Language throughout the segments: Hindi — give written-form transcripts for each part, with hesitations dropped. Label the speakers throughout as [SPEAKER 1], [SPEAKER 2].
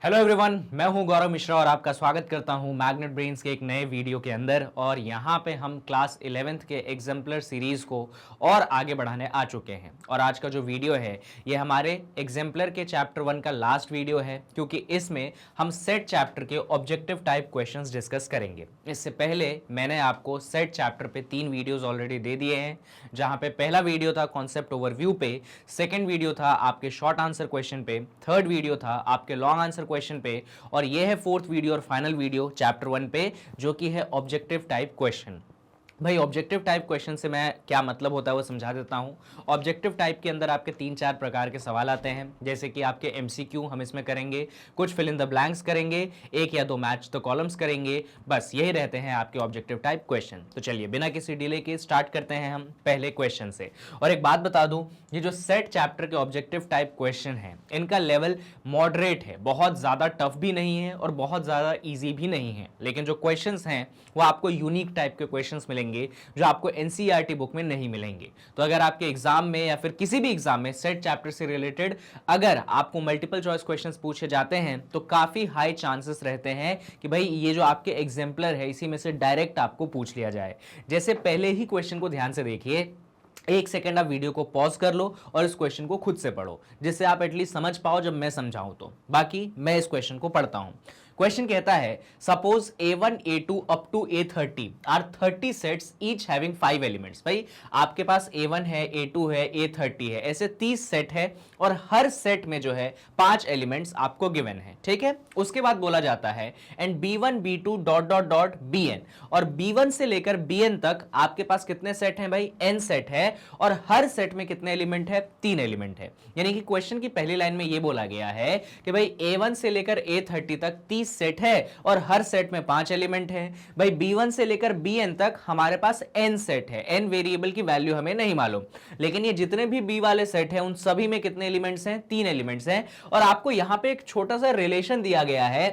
[SPEAKER 1] हेलो एवरीवन, मैं हूं गौरव मिश्रा और आपका स्वागत करता हूं मैग्नेट ब्रेन्स के एक नए वीडियो के अंदर। और यहां पे हम क्लास 11th के एग्जाम्पलर सीरीज को और आगे बढ़ाने आ चुके हैं। और आज का जो वीडियो है ये हमारे एग्जाम्पलर के चैप्टर 1 का लास्ट वीडियो है, क्योंकि इसमें हम सेट चैप्टर के ऑब्जेक्टिव टाइप क्वेश्चंस डिस्कस करेंगे। इससे पहले मैंने आपको सेट चैप्टर पे 3 वीडियोज ऑलरेडी दे दिए हैं, जहां पे पहला वीडियो था कॉन्सेप्ट ओवरव्यू पे, सेकेंड वीडियो था आपके शॉर्ट आंसर क्वेश्चन पे, थर्ड वीडियो था आपके लॉन्ग आंसर क्वेश्चन पे, और ये है फोर्थ वीडियो और फाइनल वीडियो चैप्टर 1 पे, जो कि है ऑब्जेक्टिव टाइप क्वेश्चन। भाई ऑब्जेक्टिव टाइप क्वेश्चन से मैं क्या मतलब होता है वो समझा देता हूँ। ऑब्जेक्टिव टाइप के अंदर आपके 3-4 प्रकार के सवाल आते हैं, जैसे कि आपके एमसीक्यू हम इसमें करेंगे, कुछ फिल इन द ब्लैंक्स करेंगे, 1 या 2 मैच द कॉलम्स करेंगे। बस यही रहते हैं आपके ऑब्जेक्टिव टाइप क्वेश्चन। तो चलिए बिना किसी डिले के स्टार्ट करते हैं हम पहले क्वेश्चन से। और एक बात बता दूं, ये जो सेट चैप्टर के ऑब्जेक्टिव टाइप क्वेश्चन है इनका लेवल मॉडरेट है, बहुत ज़्यादा टफ भी नहीं है और बहुत ज़्यादा ईजी भी नहीं है। लेकिन जो क्वेश्चन हैं वो आपको यूनिक टाइप के क्वेश्चन मिलेंगे जो आपको एनसीईआरटी बुक में नहीं मिलेंगे। तो अगर आपके एग्जाम में या फिर किसी भी एग्जाम में सेट चैप्टर से रिलेटेड अगर आपको मल्टीपल चॉइस क्वेश्चंस पूछे जाते हैं तो काफी हाई चांसेस रहते हैं कि भाई ये जो आपके एग्जाम्पलर है इसी में से डायरेक्ट आपको पूछ लिया जाए। जैसे पहले ही क्वेश्चन को ध्यान से देखिए, 1 सेकेंड आप वीडियो को पॉज कर लो और इस क्वेश्चन को खुद से पढ़ो, जिससे आप एटलीस्ट समझ पाओ जब मैं समझाऊं तो। बाकी मैं इस क्वेश्चन को पढ़ता हूं। क्वेश्चन कहता है suppose A1 A2 up to A30 are 30 sets each having 5 elements. भाई आपके पास A1 है, A2 है, A30 है, ऐसे 30 सेट है और हर सेट में जो है 5 एलिमेंट्स आपको गिवन है। ठीक है, उसके बाद बोला जाता है and B1 B2 dot dot dot Bn, और B1 से लेकर Bn तक आपके पास कितने सेट हैं भाई? n सेट है, और हर सेट में कितने एलिमेंट है? 3 एलिमेंट है। यानी कि क्वेश्चन की पहली लाइन में यह बोला गया है कि भाई A1 से लेकर A30 तक 30 सेट है और हर सेट में 5 एलिमेंट है। भाई B1 से लेकर Bn तक हमारे पास n सेट है, n वेरिएबल की वैल्यू हमें नहीं मालूम, लेकिन ये जितने भी B वाले सेट हैं उन सभी में कितने एलिमेंट्स हैं? 3 एलिमेंट्स हैं। और आपको यहां पे एक छोटा सा रिलेशन दिया गया है।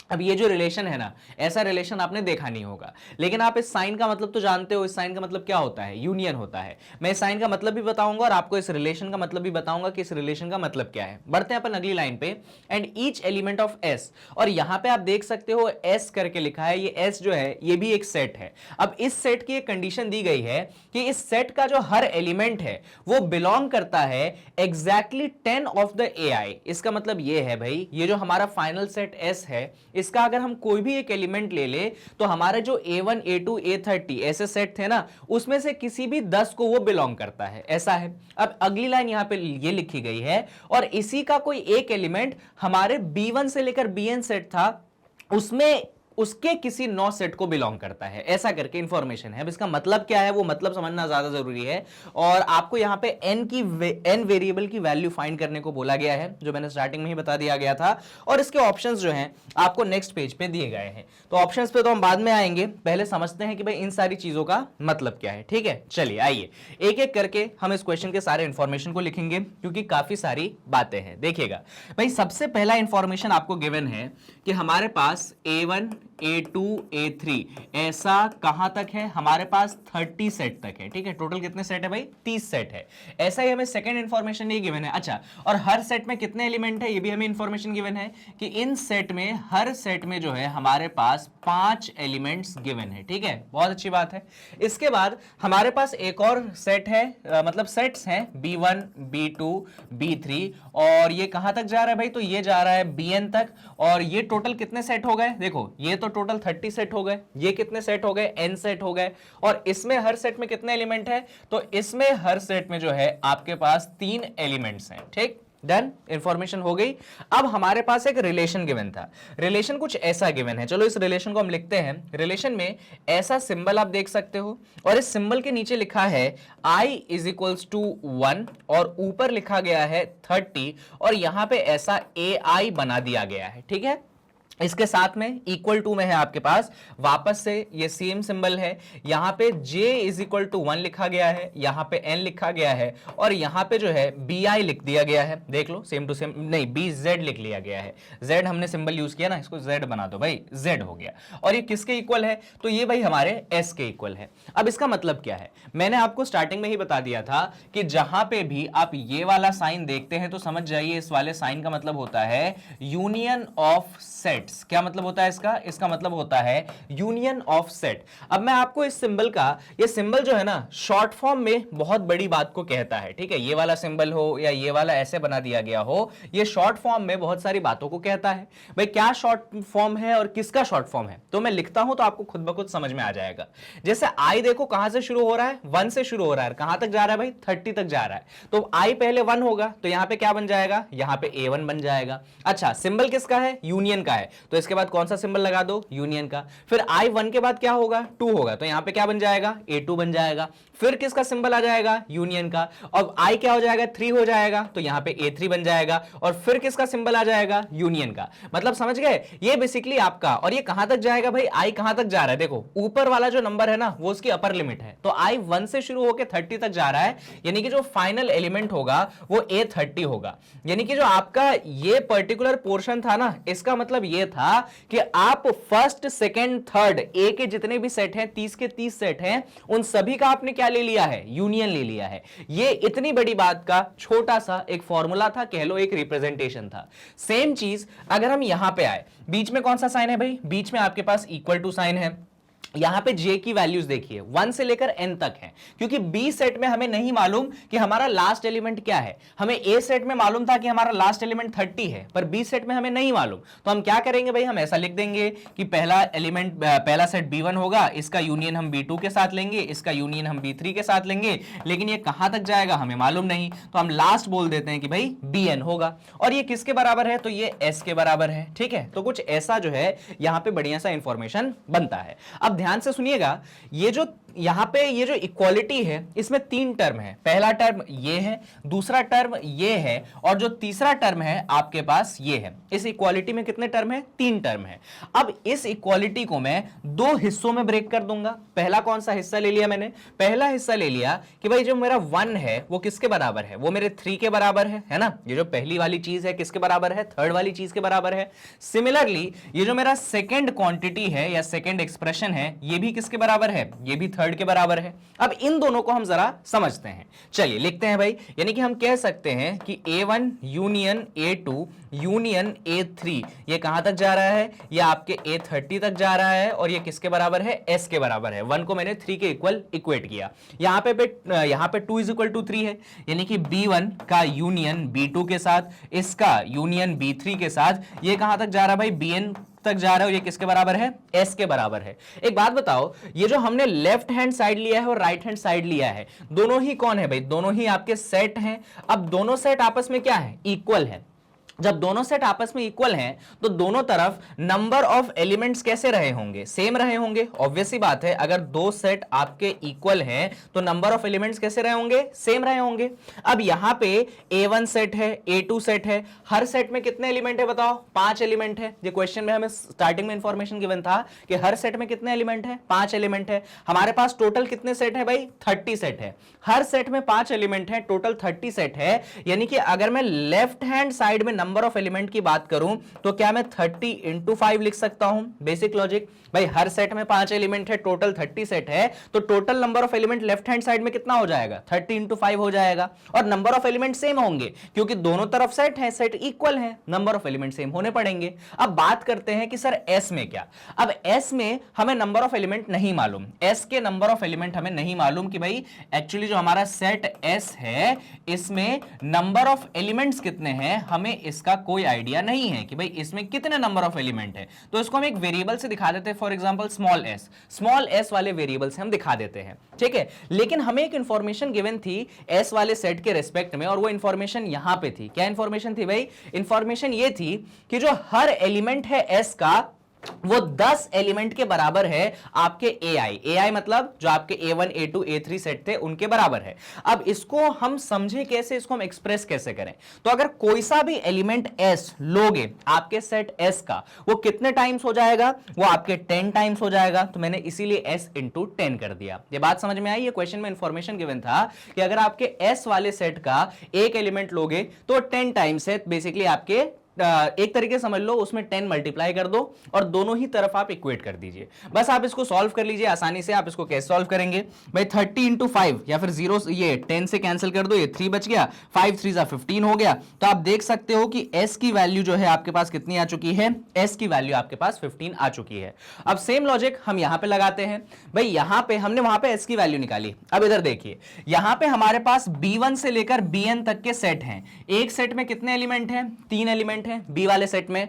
[SPEAKER 1] अब ये जो रिलेशन है ना, ऐसा रिलेशन आपने देखा नहीं होगा, लेकिन आप इस साइन का मतलब तो जानते हो। इस साइन का मतलब क्या होता है? यूनियन होता है। मैं इस साइन का मतलब भी बताऊंगा और आपको इस रिलेशन का मतलब भी बताऊंगा कि इस रिलेशन का मतलब क्या है। बढ़ते हैं अपन अगली लाइन पे, and each element of S, और यहां पे आप देख सकते हो एस करके लिखा है। ये एस जो है ये भी एक सेट है। अब इस सेट की एक कंडीशन दी गई है कि इस सेट का जो हर एलिमेंट है वो बिलोंग करता है एग्जैक्टली 10 ऑफ द एआई। इसका मतलब ये है भाई, ये जो हमारा फाइनल सेट एस है इसका अगर हम कोई भी एक एलिमेंट ले ले तो हमारे जो A1 A2 A30 ऐसे सेट थे ना, उसमें से किसी भी 10 को वो बिलोंग करता है, ऐसा है। अब अगली लाइन यहां पे ये लिखी गई है, और इसी का कोई एक एलिमेंट हमारे B1 से लेकर Bn सेट था, उसमें उसके किसी 9 सेट को बिलोंग करता है, ऐसा करके इंफॉर्मेशन है। अब इसका मतलब क्या है वो मतलब समझना ज्यादा जरूरी है। और आपको यहां पे n वेरिएबल की वैल्यू फाइंड करने को बोला गया है, जो मैंने स्टार्टिंग में ही बता दिया गया था। और इसके ऑप्शंस जो हैं आपको नेक्स्ट पेज पे दिए गए हैं। तो ऑप्शंस पे तो हम बाद में आएंगे, पहले समझते हैं कि भाई इन सारी चीजों का मतलब क्या है। ठीक है, चलिए आइए एक एक करके हम इस क्वेश्चन के सारे इंफॉर्मेशन को लिखेंगे, क्योंकि काफी सारी बातें हैं। देखिएगा भाई, सबसे पहला इंफॉर्मेशन आपको गिवन है कि हमारे पास A1 A2 A3 ऐसा कहां तक है? हमारे पास 30 सेट तक है। ठीक है, टोटल कितने सेट है भाई? 30 सेट है। ऐसा ही हमें सेकंड इंफॉर्मेशन ये गिवन है। अच्छा, और हर सेट में कितने एलिमेंट है ये भी हमें इंफॉर्मेशन गिवन है कि इन सेट में, हर सेट में जो है हमारे पास 5 एलिमेंट्स गिवन है। ठीक है, बहुत अच्छी बात है। इसके बाद हमारे पास एक और सेट है, मतलब सेट्स हैं B1 B2 B3, और ये कहां तक जा रहा है भाई? तो ये जा रहा है Bn तक। और ये टोटल कितने सेट हो गए? देखो ये तो टोटल 30 सेट हो गए, ये कितने सेट हो गए? n सेट हो गए। और इसमें हर सेट में कितने एलिमेंट है? तो इसमें हर सेट में जो है आपके पास 3 एलिमेंट्स हैं। ठीक, डन, इंफॉर्मेशन हो गई। अब हमारे पास एक रिलेशन गिवन था। रिलेशन कुछ ऐसा गिवन है, चलो इस रिलेशन को हम लिखते हैं। रिलेशन में ऐसा सिंबल आप देख सकते हो, और इस सिंबल के नीचे लिखा है i इज इक्वल्स टू 1, और ऊपर लिखा गया है 30, और यहां पे ऐसा ai बना दिया गया है। ठीक है, इसके साथ में इक्वल टू में है आपके पास वापस से ये सेम सिंबल है, यहां पे j इज इक्वल टू 1 लिखा गया है, यहां पे n लिखा गया है और यहां पे जो है bi लिख दिया गया है। देख लो सेम टू सेम, नहीं bz लिख लिया गया है, z हमने सिंबल यूज किया ना, इसको z बना दो भाई, z हो गया। और ये किसके इक्वल है, तो ये भाई हमारे s के इक्वल है। अब इसका मतलब क्या है, मैंने आपको स्टार्टिंग में ही बता दिया था कि जहां पे भी आप ये वाला साइन देखते हैं तो समझ जाइए इस वाले साइन का मतलब होता है यूनियन ऑफ सेट। क्या मतलब होता है इसका, इसका मतलब होता है यूनियन ऑफ सेट। अब मैं आपको इस सिंबल का, ये सिंबल जो है ना शॉर्ट फॉर्म में बहुत बड़ी बात को कहता है, ठीक है, ये वाला सिंबल हो या ये वाला ऐसे बना दिया गया हो, ये शॉर्ट फॉर्म में बहुत सारी बातों को कहता है। भाई क्या शॉर्ट फॉर्म है और किसका शॉर्ट फॉर्म है, तो मैं लिखता हूं तो आपको खुद ब खुद समझ में आ जाएगा। जैसे आई देखो कहां से शुरू हो रहा है, 1 से शुरू हो रहा है, कहां तक जा रहा है भाई, 30 तक जा रहा है। तो आई पहले 1 होगा तो यहां पे क्या बन जाएगा, यहां पे A1 बन जाएगा। अच्छा सिंबल किसका है, यूनियन का है, तो इसके बाद कौन सा सिंबल लगा दो, यूनियन का। फिर I1 के बाद क्या होगा, 2 होगा, तो यहां पे क्या बन जाएगा, A2 बन जाएगा। फिर किसका सिंबल आ जाएगा, यूनियन का। और I क्या हो जाएगा, 3 हो जाएगा, तो यहां पे A3 बन जाएगा। और फिर किसका सिंबल आ जाएगा, यूनियन का। मतलब समझ गए, ये बेसिकली आपका, और ये कहां तक जाएगा भाई, I कहां तक जा रहा है, देखो ऊपर वाला जो नंबर है ना वो उसकी अपर लिमिट है, तो I 1 से शुरू होकर 30 तक जा रहा है, यानी कि जो फाइनल एलिमेंट होगा वो A30 होगा। यानी कि जो आपका ये पर्टिकुलर पोर्शन था ना, इसका मतलब ये था कि आप फर्स्ट सेकंड थर्ड ए के जितने भी सेट हैं, 30 के 30 सेट हैं, उन सभी का आपने क्या ले लिया है, यूनियन ले लिया है। ये इतनी बड़ी बात का छोटा सा एक फॉर्मूला था, कह लो एक रिप्रेजेंटेशन था। सेम चीज अगर हम यहां पे आए, बीच में कौन सा साइन है भाई, बीच में आपके पास इक्वल टू साइन है। यहां पे j की वैल्यूज देखिए 1 से लेकर n तक है, क्योंकि b सेट में हमें नहीं मालूम कि हमारा लास्ट एलिमेंट क्या है। हमें a सेट में मालूम था कि हमारा लास्ट एलिमेंट 30 है, पर b सेट में हमें नहीं मालूम। तो हम क्या करेंगे भाई, हम ऐसा लिख देंगे कि पहला एलिमेंट, पहला सेट b1 होगा, इसका यूनियन हम b2 के साथ लेंगे, इसका यूनियन हम b3 के साथ लेंगे, लेकिन ये कहां तक जाएगा हमें मालूम नहीं, तो हम लास्ट बोल देते हैं कि भाई bn होगा। और ये किसके बराबर है, तो ये s के बराबर है, ठीक है। तो कुछ ऐसा जो है यहां पे बढ़िया सा इंफॉर्मेशन बनता है। अब ध्यान से सुनिएगा, ये जो यहां पे ये जो इक्वालिटी है इसमें 3 टर्म है। पहला टर्म ये है, दूसरा टर्म ये है, और जो तीसरा टर्म है आपके पास ये है। इस इक्वालिटी में कितने टर्म है, 3 टर्म है। अब इस इक्वालिटी को मैं 2 हिस्सों में ब्रेक कर दूंगा। पहला कौन सा हिस्सा ले लिया मैंने, पहला हिस्सा ले लिया कि भाई जो मेरा 1 है वो किसके बराबर है, वो मेरे 3 के बराबर है ना। ये जो पहली वाली चीज है किसके बराबर है, थर्ड वाली चीज के बराबर है। सिमिलरली ये जो मेरा सेकेंड क्वांटिटी है या सेकेंड एक्सप्रेशन है, ये भी किसके बराबर है, ये भी थर्ड के बराबर है। अब इन दोनों को हम जरा समझते हैं, चलिए लिखते हैं भाई। यानी कि हम कह सकते हैं कि A1 union A2 union A3 ये कहां तक जा रहा है, ये आपके A30 तक जा रहा है, और ये किसके बराबर है, S के बराबर है। 1 को मैंने 3 के इक्वल इक्वेट किया। यहां पे 2 इज इक्वल टू 3 है, यानी कि B1 का यूनियन B2 के साथ, इसका यूनियन B3 के साथ, ये कहां तक जा रहा है भाई, BN तक जा रहा है, और ये किसके बराबर है, S के बराबर है। एक बात बताओ, ये जो हमने लेफ्ट हैंड साइड लिया है और राइट हैंड साइड लिया है, दोनों ही कौन है भाई, दोनों ही आपके सेट हैं। अब दोनों सेट आपस में क्या है, इक्वल है। जब दोनों सेट आपस में इक्वल हैं तो दोनों तरफ नंबर ऑफ एलिमेंट्स कैसे रहे होंगे, सेम रहे होंगे। ऑब्वियस सी बात है, अगर 2 सेट आपके इक्वल हैं तो नंबर ऑफ एलिमेंट्स कैसे रहे होंगे, सेम रहे होंगे। अब यहां पे A1 सेट है, A2 सेट है, हर सेट में कितने एलिमेंट है बताओ, 5 एलिमेंट है। ये क्वेश्चन में हमें स्टार्टिंग में इंफॉर्मेशन गिवन था कि हर सेट में कितने एलिमेंट है, 5 एलिमेंट है। हमारे पास टोटल कितने सेट है भाई, 30 सेट है। हर सेट में 5 एलिमेंट है, टोटल 30 सेट है। यानी कि अगर मैं लेफ्ट हैंड साइड में नंबर ऑफ एलिमेंट की बात करूं तो क्या मैं 30 इंटू 5 लिख सकता हूं, बेसिक लॉजिक। भाई हर सेट में 5 एलिमेंट है, टोटल 30 सेट है, तो total number of element left hand side में कितना हो जाएगा, 30 इंटू 5 हो जाएगा। और नंबर ऑफ एलिमेंट सेम होंगे क्योंकि दोनों तरफ सेट है, सेट इक्वल है, नंबर ऑफ एलिमेंट सेम होने पड़ेंगे। अब बात करते हैं कि सर एस में क्या। अब एस में हमें नंबर ऑफ एलिमेंट नहीं मालूम, एस के नंबर ऑफ एलिमेंट हमें नहीं मालूम कि भाई एक्चुअली जो हमारा सेट एस है इसमें नंबर ऑफ एलिमेंट्स कितने हैं, हमें इसका कोई आइडिया नहीं है कि भाई इसमें कितने नंबर ऑफ एलिमेंट है। तो इसको हम एक वेरिएबल से दिखा देते हैं, फॉर एग्जांपल स्मॉल एस वाले वेरिएबल से हम दिखा देते हैं, ठीक है। लेकिन हमें एक इंफॉर्मेशन गिवन थी एस वाले सेट के रिस्पेक्ट में, और वो इंफॉर्मेशन यहां पे थी। क्या इंफॉर्मेशन थी भाई, इंफॉर्मेशन ये थी कि जो हर एलिमेंट है एस का वो 10 एलिमेंट के बराबर है आपके AI मतलब जो आपके A1 A2 A3 सेट थे उनके बराबर है। अब इसको हम समझे कैसे, इसको हम एक्सप्रेस कैसे करें? तो अगर कोई सा भी एलिमेंट S लोगे आपके सेट S का, वो कितने टाइम्स हो जाएगा? वो आपके 10 टाइम्स हो जाएगा। तो मैंने इसीलिए S इंटू 10 कर दिया। ये बात समझ में आई? ये क्वेश्चन में इंफॉर्मेशन गिवन था कि अगर आपके S वाले सेट का एक एलिमेंट लोगे तो 10 टाइम्स है, बेसिकली आपके एक तरीके समझ लो उसमें 10 मल्टीप्लाई कर दो और दोनों ही तरफ आप इक्वेट कर दीजिए। बस आप इसको सॉल्व कर लीजिए आसानी से। आप इसको कैसे सॉल्व करेंगे भाई? 30 इंटू 5 या फिर 0 ये 10 से कैंसिल कर दो, ये 3 बच गया, 5 3 15 हो गया। तो आप देख सकते हो कि s की वैल्यू जो है आपके पास कितनी आ चुकी है? s की वैल्यू आपके पास 15 आ चुकी है। अब सेम लॉजिक हम यहां पे लगाते हैं भाई। यहां पे हमने वहां पे s की वैल्यू निकाली। अब इधर देखिए, यहां पे हमारे पास b1 से लेकर bn तक के सेट हैं। एक सेट में कितने एलिमेंट हैं? 3 एलिमेंट हैं। बी वाले सेट में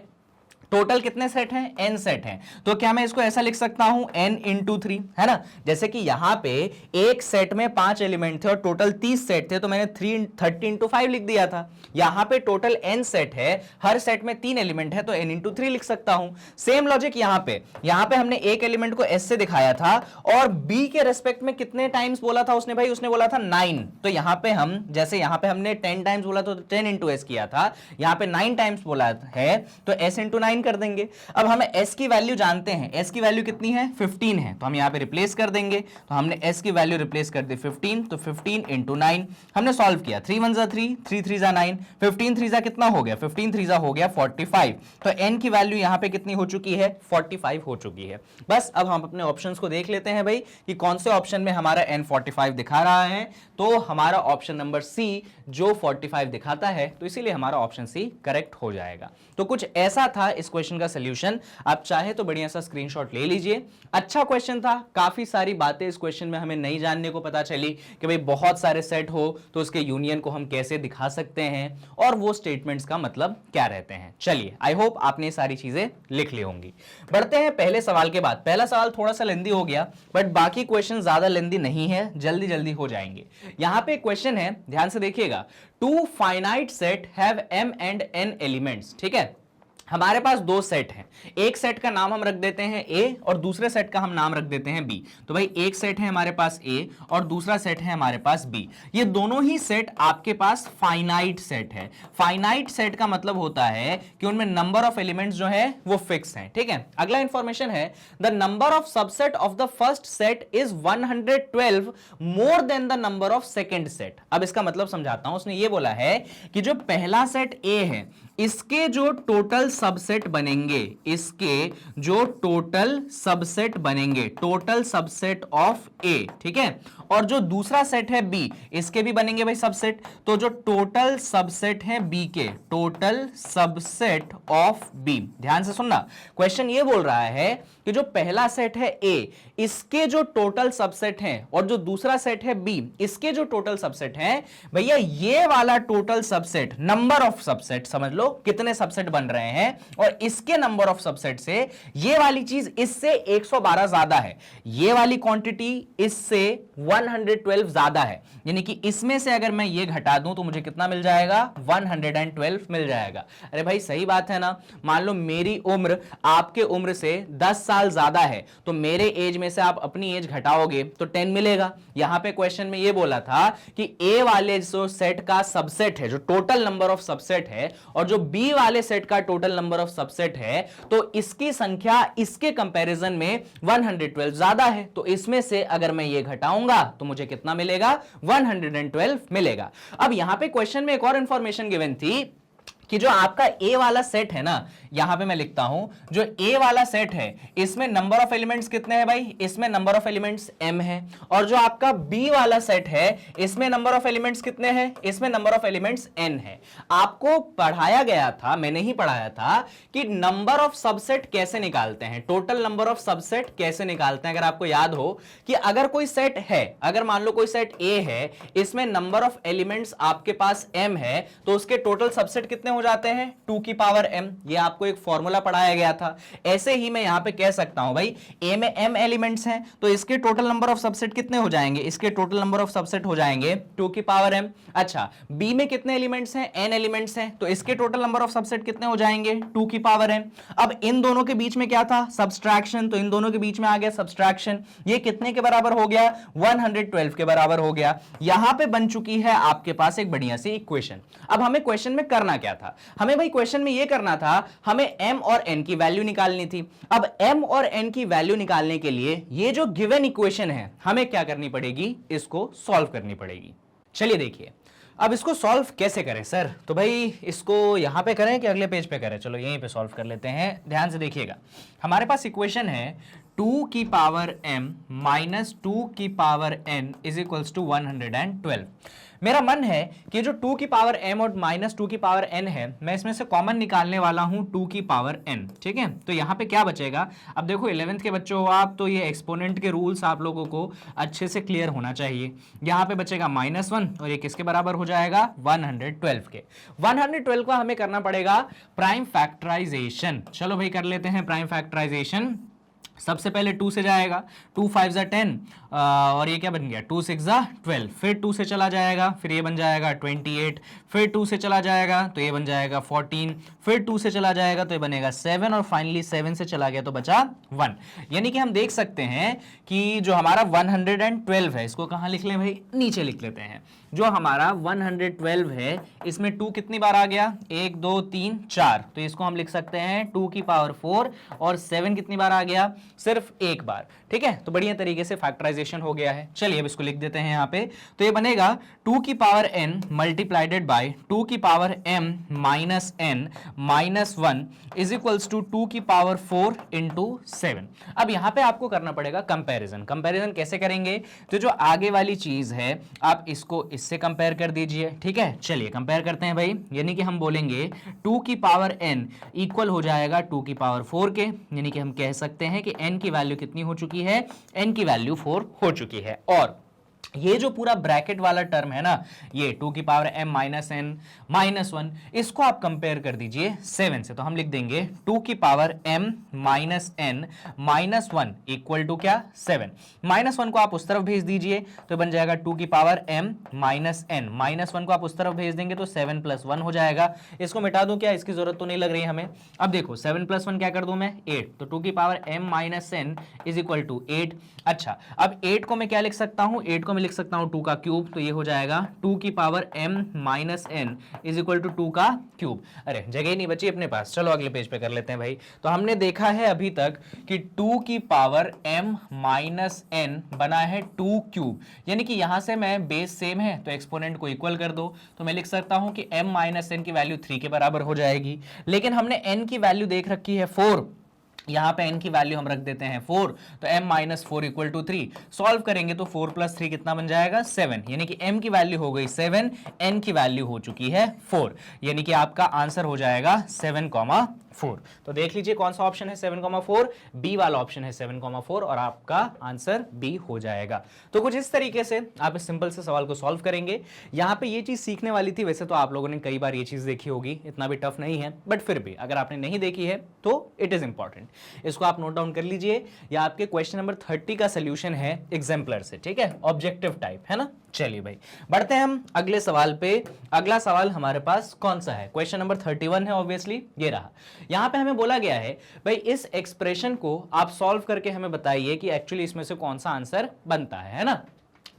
[SPEAKER 1] टोटल कितने सेट हैं? n सेट हैं। तो क्या मैं इसको ऐसा लिख सकता हूं n इंटू 3, है ना? जैसे कि यहां पे एक सेट में 5 एलिमेंट थे और टोटल 30 सेट थे, तो मैंने 30 इंटू 5 लिख दिया था। यहां पे टोटल n सेट है, हर सेट में 3 एलिमेंट है, तो n इंटू 3 लिख सकता हूं। सेम लॉजिक यहां पे हमने एक एलिमेंट को s से दिखाया था और b के रेस्पेक्ट में कितने टाइम्स बोला था उसने? भाई उसने बोला था 9। तो यहां पे हम, जैसे यहां पे हमने 10 टाइम्स बोला तो 10 इंटू s किया था, यहां पे 9 टाइम्स बोला है तो s इंटू 9 कर देंगे। अब हमें s की वैल्यू जानते हैं, s की वैल्यू कितनी है? 15 है, तो हम यहां पे रिप्लेस कर देंगे। तो हमने s की वैल्यू रिप्लेस कर दी 15, तो 15 इंटू 9 हमने सॉल्व किया। 3 1 जा 3, 3 3 जा 9, 15 3 जा कितना हो गया? 15 3 जा हो गया 45। तो n की वैल्यू यहां पे कितनी हो चुकी है? 45 हो चुकी है। बस अब हम अपने ऑप्शंस को देख लेते हैं भाई कि कौन से ऑप्शन में हमारा n 45 दिखा रहा है। तो हमारा ऑप्शन नंबर सी जो 45 दिखाता है, तो इसीलिए हमारा ऑप्शन सी करेक्ट हो जाएगा। तो कुछ ऐसा था इस क्वेश्चन का सॉल्यूशन। आप चाहे तो बढ़िया सा स्क्रीनशॉट ले लीजिए। अच्छा क्वेश्चन था, काफी सारी बातें इस क्वेश्चन में हमें नहीं जानने को पता चली कि भाई बहुत सारे सेट हो तो उसके यूनियन को हम कैसे दिखा सकते हैं और वो स्टेटमेंट्स का मतलब क्या रहते हैं। चलिए, आई होप आपने सारी चीजें लिख ली होंगी। बढ़ते हैं पहले सवाल के बाद। पहला सवाल थोड़ा सा लेंदी हो गया, बट बाकी क्वेश्चन ज्यादा लेंदी नहीं है, जल्दी जल्दी हो जाएंगे। यहां पे क्वेश्चन है, ध्यान से देखिएगा। 2 finite set have m and n elements. ठीक है, हमारे पास दो सेट हैं। एक सेट का नाम हम रख देते हैं A और दूसरे सेट का हम नाम रख देते हैं B। तो भाई एक सेट है हमारे पास A और दूसरा सेट है हमारे पास B। ये दोनों ही सेट आपके पास फाइनाइट सेट है। फाइनाइट सेट का मतलब होता है कि उनमें नंबर ऑफ एलिमेंट्स जो है वो फिक्स हैं। ठीक है, अगला इंफॉर्मेशन है, the number of subset of the first set is 112 more than the number of second set. अब इसका मतलब समझाता हूं। उसने ये बोला है कि जो पहला सेट A है, इसके जो टोटल सबसेट बनेंगे, इसके जो टोटल सबसेट बनेंगे, टोटल सबसेट ऑफ A, ठीक है, और जो दूसरा सेट है B, इसके भी बनेंगे भाई सबसेट। तो जो टोटल सबसेट है B के, टोटल सबसेट ऑफ B, ध्यान से सुनना, क्वेश्चन ये बोल रहा है कि जो पहला सेट है A, इसके जो टोटल सबसेट हैं और जो दूसरा सेट है B, इसके जो टोटल सबसेट हैं, भैया ये वाला total subset, number of subset समझ लो कितने सबसेट बन रहे हैं, और इसके नंबर ऑफ सबसेट से ये वाली चीज इससे 112 ज्यादा है, ये वाली क्वांटिटी इससे 112 ज्यादा है। यानी कि इसमें से अगर मैं ये घटा दूं तो मुझे कितना मिल जाएगा? 112 मिल जाएगा। अरे भाई सही बात है ना। मान लो मेरी उम्र आपके उम्र से 10 साल ज्यादा है, तो मेरे एज में से आप अपनी एज घटाओगे तो 10 मिलेगा। यहां पे क्वेश्चन में ये बोला था कि ए वाले जो सेट का सबसेट है, जो टोटल नंबर ऑफ सबसेट है, और जो बी वाले सेट का टोटल नंबर ऑफ सबसेट है, तो इसकी संख्या इसके कंपैरिजन में 112 ज्यादा है। तो इसमें से अगर मैं ये घटाऊंगा तो मुझे कितना मिलेगा? 112 मिलेगा। अब यहां पे क्वेश्चन में एक और इंफॉर्मेशन गिवन थी कि जो आपका A वाला सेट है ना, यहां पे मैं लिखता हूं, जो A वाला सेट है इसमें नंबर ऑफ एलिमेंट्स कितने हैं भाई? इसमें नंबर ऑफ एलिमेंट्स m है। और जो आपका B वाला सेट है इसमें नंबर ऑफ एलिमेंट्स कितने हैं? इसमें नंबर ऑफ एलिमेंट्स n है। आपको पढ़ाया गया था, मैंने ही पढ़ाया था, कि नंबर ऑफ सबसेट कैसे निकालते हैं, टोटल नंबर ऑफ सबसेट कैसे निकालते हैं। अगर आपको याद हो कि अगर कोई सेट है, अगर मान लो कोई सेट A है, इसमें नंबर ऑफ एलिमेंट्स आपके पास m है, तो उसके टोटल सबसेट कितने हो जाते हैं 2 की पावर m, ये आपको एक फॉर्मूला पढ़ाया गया था। ऐसे ही मैं यहां पे कह सकता हूं भाई a में m एलिमेंट्स हैं तो इसके टोटल नंबर ऑफ सबसेट कितने हो जाएंगे, इसके टोटल नंबर ऑफ सबसेट हो जाएंगे 2 की पावर m। अच्छा b में कितने एलिमेंट्स हैं, n एलिमेंट्स हैं तो इसके टोटल नंबर ऑफ सबसेट कितने हो जाएंगे 2 की पावर m। अब इन दोनों के बीच में क्या था, सब्सट्रैक्शन, तो इन दोनों के बीच में आ गया सब्सट्रैक्शन, ये कितने के बराबर हो गया 112 के बराबर हो गया। यहां पे बन चुकी है आपके पास एक बढ़िया सी इक्वेशन। अब हमें क्वेश्चन में करना क्या था, हमें भाई क्वेश्चन में ये करना था, हमें m और n की वैल्यू निकालनी थी। अब m और n की वैल्यू निकालने के लिए ये जो गिवन इक्वेशन है हमें क्या करनी पड़ेगी, इसको सॉल्व करनी पड़ेगी। चलिए देखिए अब इसको सॉल्व कैसे करें सर, तो भाई इसको यहां पे करें कि अगले पेज पे करें, चलो यहीं पे सॉल्व कर लेते हैं। ध्यान से देखिएगा, हमारे पास इक्वेशन है 2 की पावर m माइनस 2 की power n is equals to 112। मेरा मन है कि जो 2 की पावर m और माइनस 2 की पावर n है, मैं इसमें से कॉमन निकालने वाला हूं 2 की पावर n, ठीक है। तो यहां पे क्या बचेगा, अब देखो 11th के बच्चों हो आप, तो ये एक्सपोनेंट के रूल्स आप लोगों को अच्छे से क्लियर होना चाहिए। यहां पे बचेगा -1 और ये किसके बराबर हो जाएगा 112 के। 112 का हमें करना पड़ेगा प्राइम फैक्टराइजेशन। चलो भाई कर लेते हैं प्राइम फैक्टराइजेशन। सबसे पहले 2 से जाएगा, 2 5 जा 10 और ये क्या बन गया 2 6 जा 12, फिर 2 से चला जाएगा, फिर ये बन जाएगा 28, फिर 2 से चला जाएगा तो ये बन जाएगा 14, फिर 2 से चला जाएगा तो ये बनेगा 7 और फाइनली 7 से चला गया तो बचा 1। यानी कि हम देख सकते हैं कि जो हमारा 112 है इसको कहाँ लिख लें भाई, नीचे लिख लेते हैं। जो हमारा 112 है इसमें 2 कितनी बार आ गया, 1 2 3 4, तो इसको हम लिख सकते हैं 2 की पावर 4 और 7 कितनी बार आ गया, सिर्फ एक बार, ठीक है। तो बढ़िया तरीके से फैक्टराइजेशन हो गया है। चलिए अब इसको लिख देते हैं यहाँ पे, तो ये बनेगा 2 की पावर n मल्टीप्लाइडेड बाय 2 की power m minus n minus 1 is equals to 2 की पावर 4 इंटू 7। अब यहाँ पे आपको करना पड़ेगा कंपैरिजन। कंपैरिजन कैसे करेंगे, तो जो आगे वाली चीज है आप इसको इससे कंपेयर कर दीजिए, ठीक है। चलिए कंपेयर करते हैं भाई, यानी कि हम बोलेंगे 2 की पावर n इक्वल हो जाएगा 2 की पावर 4 के, यानी कि हम कह सकते हैं कि n की वैल्यू कितनी हो चुकी है, n की वैल्यू 4 हो चुकी है। और ये जो पूरा ब्रैकेट वाला टर्म है ना, ये 2 की power m minus n minus 1, इसको आप कंपेयर कर दीजिए 7 से, तो हम लिख देंगे 2 की power m minus n minus 1 equal to क्या 7। माइनस 1 को आप उस तरफ भेज दीजिए तो बन जाएगा 2 की power m minus n, minus 1 को आप उस तरफ भेज देंगे तो 7 प्लस 1 हो जाएगा। इसको मिटा दूं क्या, इसकी जरूरत तो नहीं लग रही हमें। अब देखो 7 प्लस 1 क्या कर दूं मैं 8, तो 2 की power m minus n is equal to 8। अच्छा अब 8 को मैं क्या लिख सकता हूं, 8 को मैं लिख सकता हूं 2 का क्यूब, तो ये हो जाएगा 2 की power m minus n is equal to 2 का क्यूब। अरे जगह नहीं बची अपने पास, चलो अगले पेज पे कर लेते हैं भाई। तो हमने देखा है अभी तक कि 2 की पावर m माइनस n बना है 2 क्यूब, यानी कि यहां से मैं बेस सेम है तो एक्सपोनेंट को इक्वल कर दो, तो मैं लिख सकता हूं कि m माइनस n की वैल्यू 3 के बराबर हो जाएगी। लेकिन हमने n की वैल्यू देख रखी है 4, यहाँ पे n की वैल्यू हम रख देते हैं 4, तो m minus 4 equal to 3। Solve करेंगे तो 4 प्लस 3 कितना बन जाएगा 7, यानी कि m की वैल्यू हो गई 7, n की वैल्यू हो चुकी है 4, यानी कि आपका आंसर हो जाएगा 7,4। तो देख लीजिए कौन सा ऑप्शन है 7,4, बी वाला ऑप्शन है 7,4 और आपका आंसर बी हो जाएगा। तो कुछ इस तरीके से आप इस सिंपल से सवाल को सॉल्व करेंगे। यहाँ पे ये चीज सीखने वाली थी, वैसे तो आप लोगों ने कई बार ये चीज देखी होगी, इतना भी टफ नहीं है, बट फिर भी अगर आपने नहीं देखी है तो इट इज इंपॉर्टेंट, इसको आप नोट डाउन कर लीजिए। या आपके क्वेश्चन नंबर 30 का सोल्यूशन है एग्जाम्पलर से, ठीक है, ऑब्जेक्टिव टाइप है ना। चलिए भाई बढ़ते हैं हम अगले सवाल पे। अगला सवाल हमारे पास कौन सा है, क्वेश्चन नंबर 31 है, ऑब्वियसली ये रहा। यहां पे हमें बोला गया है भाई इस एक्सप्रेशन को आप सॉल्व करके हमें बताइए कि एक्चुअली इसमें से कौन सा आंसर बनता है ना।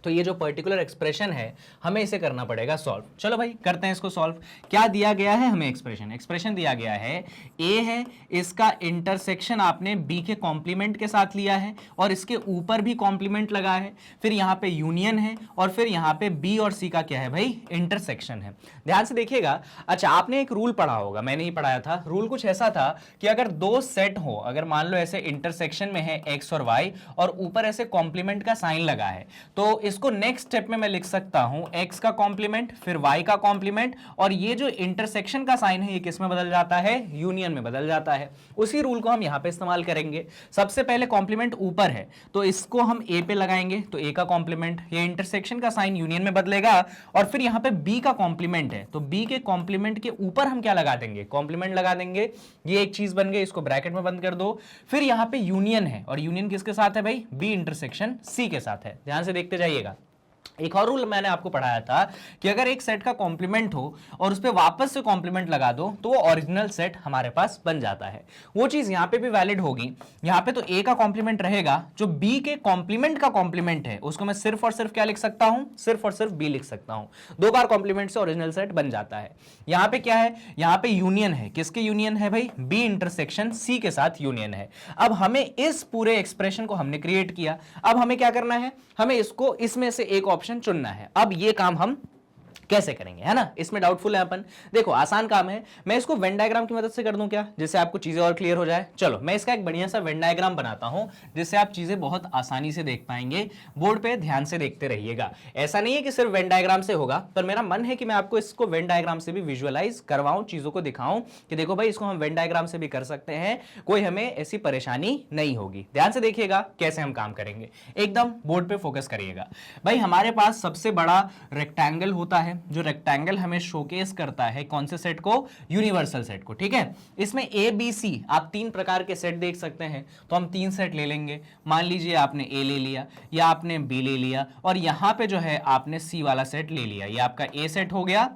[SPEAKER 1] तो ये जो पर्टिकुलर एक्सप्रेशन है हमें इसे करना पड़ेगा सॉल्व। चलो भाई करते हैं इसको सॉल्व। क्या दिया गया है हमें, एक्सप्रेशन दिया गया है a है, इसका इंटरसेक्शन आपने b के कॉम्प्लीमेंट के साथ लिया है और इसके ऊपर भी कॉम्प्लीमेंट लगा है, फिर यहाँ पे यूनियन है और फिर यहाँ पे b और c का क्या है भाई इंटरसेक्शन है। ध्यान से देखिएगा। अच्छा आपने एक रूल पढ़ा होगा, मैंने ही पढ़ाया था। रूल कुछ ऐसा था कि अगर दो सेट हो, अगर मान लो ऐसे इंटरसेक्शन में है x और y और ऊपर ऐसे कॉम्प्लीमेंट का साइन लगा है, तो इसको नेक्स्ट स्टेप में मैं लिख सकता हूं x का कॉम्प्लीमेंट, फिर y का कॉम्प्लीमेंट, और ये जो इंटरसेक्शन का साइन है ये किस में बदल जाता है, यूनियन में बदल जाता है। उसी रूल को हम यहां पे इस्तेमाल करेंगे। सबसे पहले कॉम्प्लीमेंट ऊपर है तो इसको हम a पे लगाएंगे, तो a का कॉम्प्लीमेंट, ये इंटरसेक्शन का साइन यूनियन में बदलेगा, और फिर यहां पे b का कॉम्प्लीमेंट है तो b के कॉम्प्लीमेंट के ऊपर हम क्या लगा देंगे, कॉम्प्लीमेंट लगा देंगे। ये एक चीज बन गई, इसको ब्रैकेट में बंद कर दो। फिर यहां पे यूनियन है, और यूनियन किसके साथ है भाई, b इंटरसेक्शन c के साथ है। ध्यान से देखते जाइएगा। एक और रूल मैंने आपको पढ़ाया था कि अगर एक सेट का कॉम्प्लीमेंट हो और उस पे वापस से कॉम्प्लीमेंट लगा दो तो वो ओरिजिनल सेट हमारे पास बन जाता है। वो चीज यहां पे भी वैलिड होगी। यहां पे तो a का कॉम्प्लीमेंट रहेगा, जो b के कॉम्प्लीमेंट का कॉम्प्लीमेंट है उसको मैं सिर्फ और सिर्फ क्या लिख सकता हूं, सिर्फ और सिर्फ b लिख सकता हूं। दो बार कॉम्प्लीमेंट से ओरिजिनल सेट बन जाता है। यहां पे क्या है, यहां पे यूनियन है, किसके यूनियन है भाई, b इंटरसेक्शन c के साथ यूनियन है। अब हमें इस पूरे एक्सप्रेशन को हमने क्रिएट किया, अब हमें क्या करना है, हमें इसको इसमें से एक ऑप्शन चुनना है। अब ये काम हम कैसे करेंगे, है ना, इसमें डाउटफुल है अपन। देखो आसान काम है, मैं इसको वेन डायग्राम की मदद से कर दूं क्या, जिससे आपको चीजें और क्लियर हो जाए। चलो मैं इसका एक बढ़िया सा वेन डायग्राम बनाता हूं जिससे आप चीजें बहुत आसानी से देख पाएंगे। बोर्ड पे ध्यान से देखते रहिएगा। ऐसा नहीं है कि सिर्फ वेन डायग्राम से होगा, पर मेरा मन है कि मैं आपको इसको वेन डायग्राम से भी विजुअलाइज करवाऊं, चीजों को दिखाऊं कि देखो भाई इसको हम वेन डायग्राम से भी कर सकते हैं, कोई हमें ऐसी परेशानी नहीं होगी। ध्यान से देखिएगा कैसे हम काम करेंगे, एकदम बोर्ड पे फोकस करिएगा। भाई हमारे पास सबसे बड़ा रेक्टेंगल होता है, जो रेक्टेंगल हमें शोकेस करता है कौन से सेट को, यूनिवर्सल सेट को। ठीक है, इसमें ए बी सी आप तीन प्रकार के सेट देख सकते हैं, तो हम तीन सेट ले लेंगे। मान लीजिए आपने ए ले लिया, या आपने बी ले लिया, और यहां पे जो है आपने सी वाला सेट ले लिया। ये आपका ए सेट हो गया,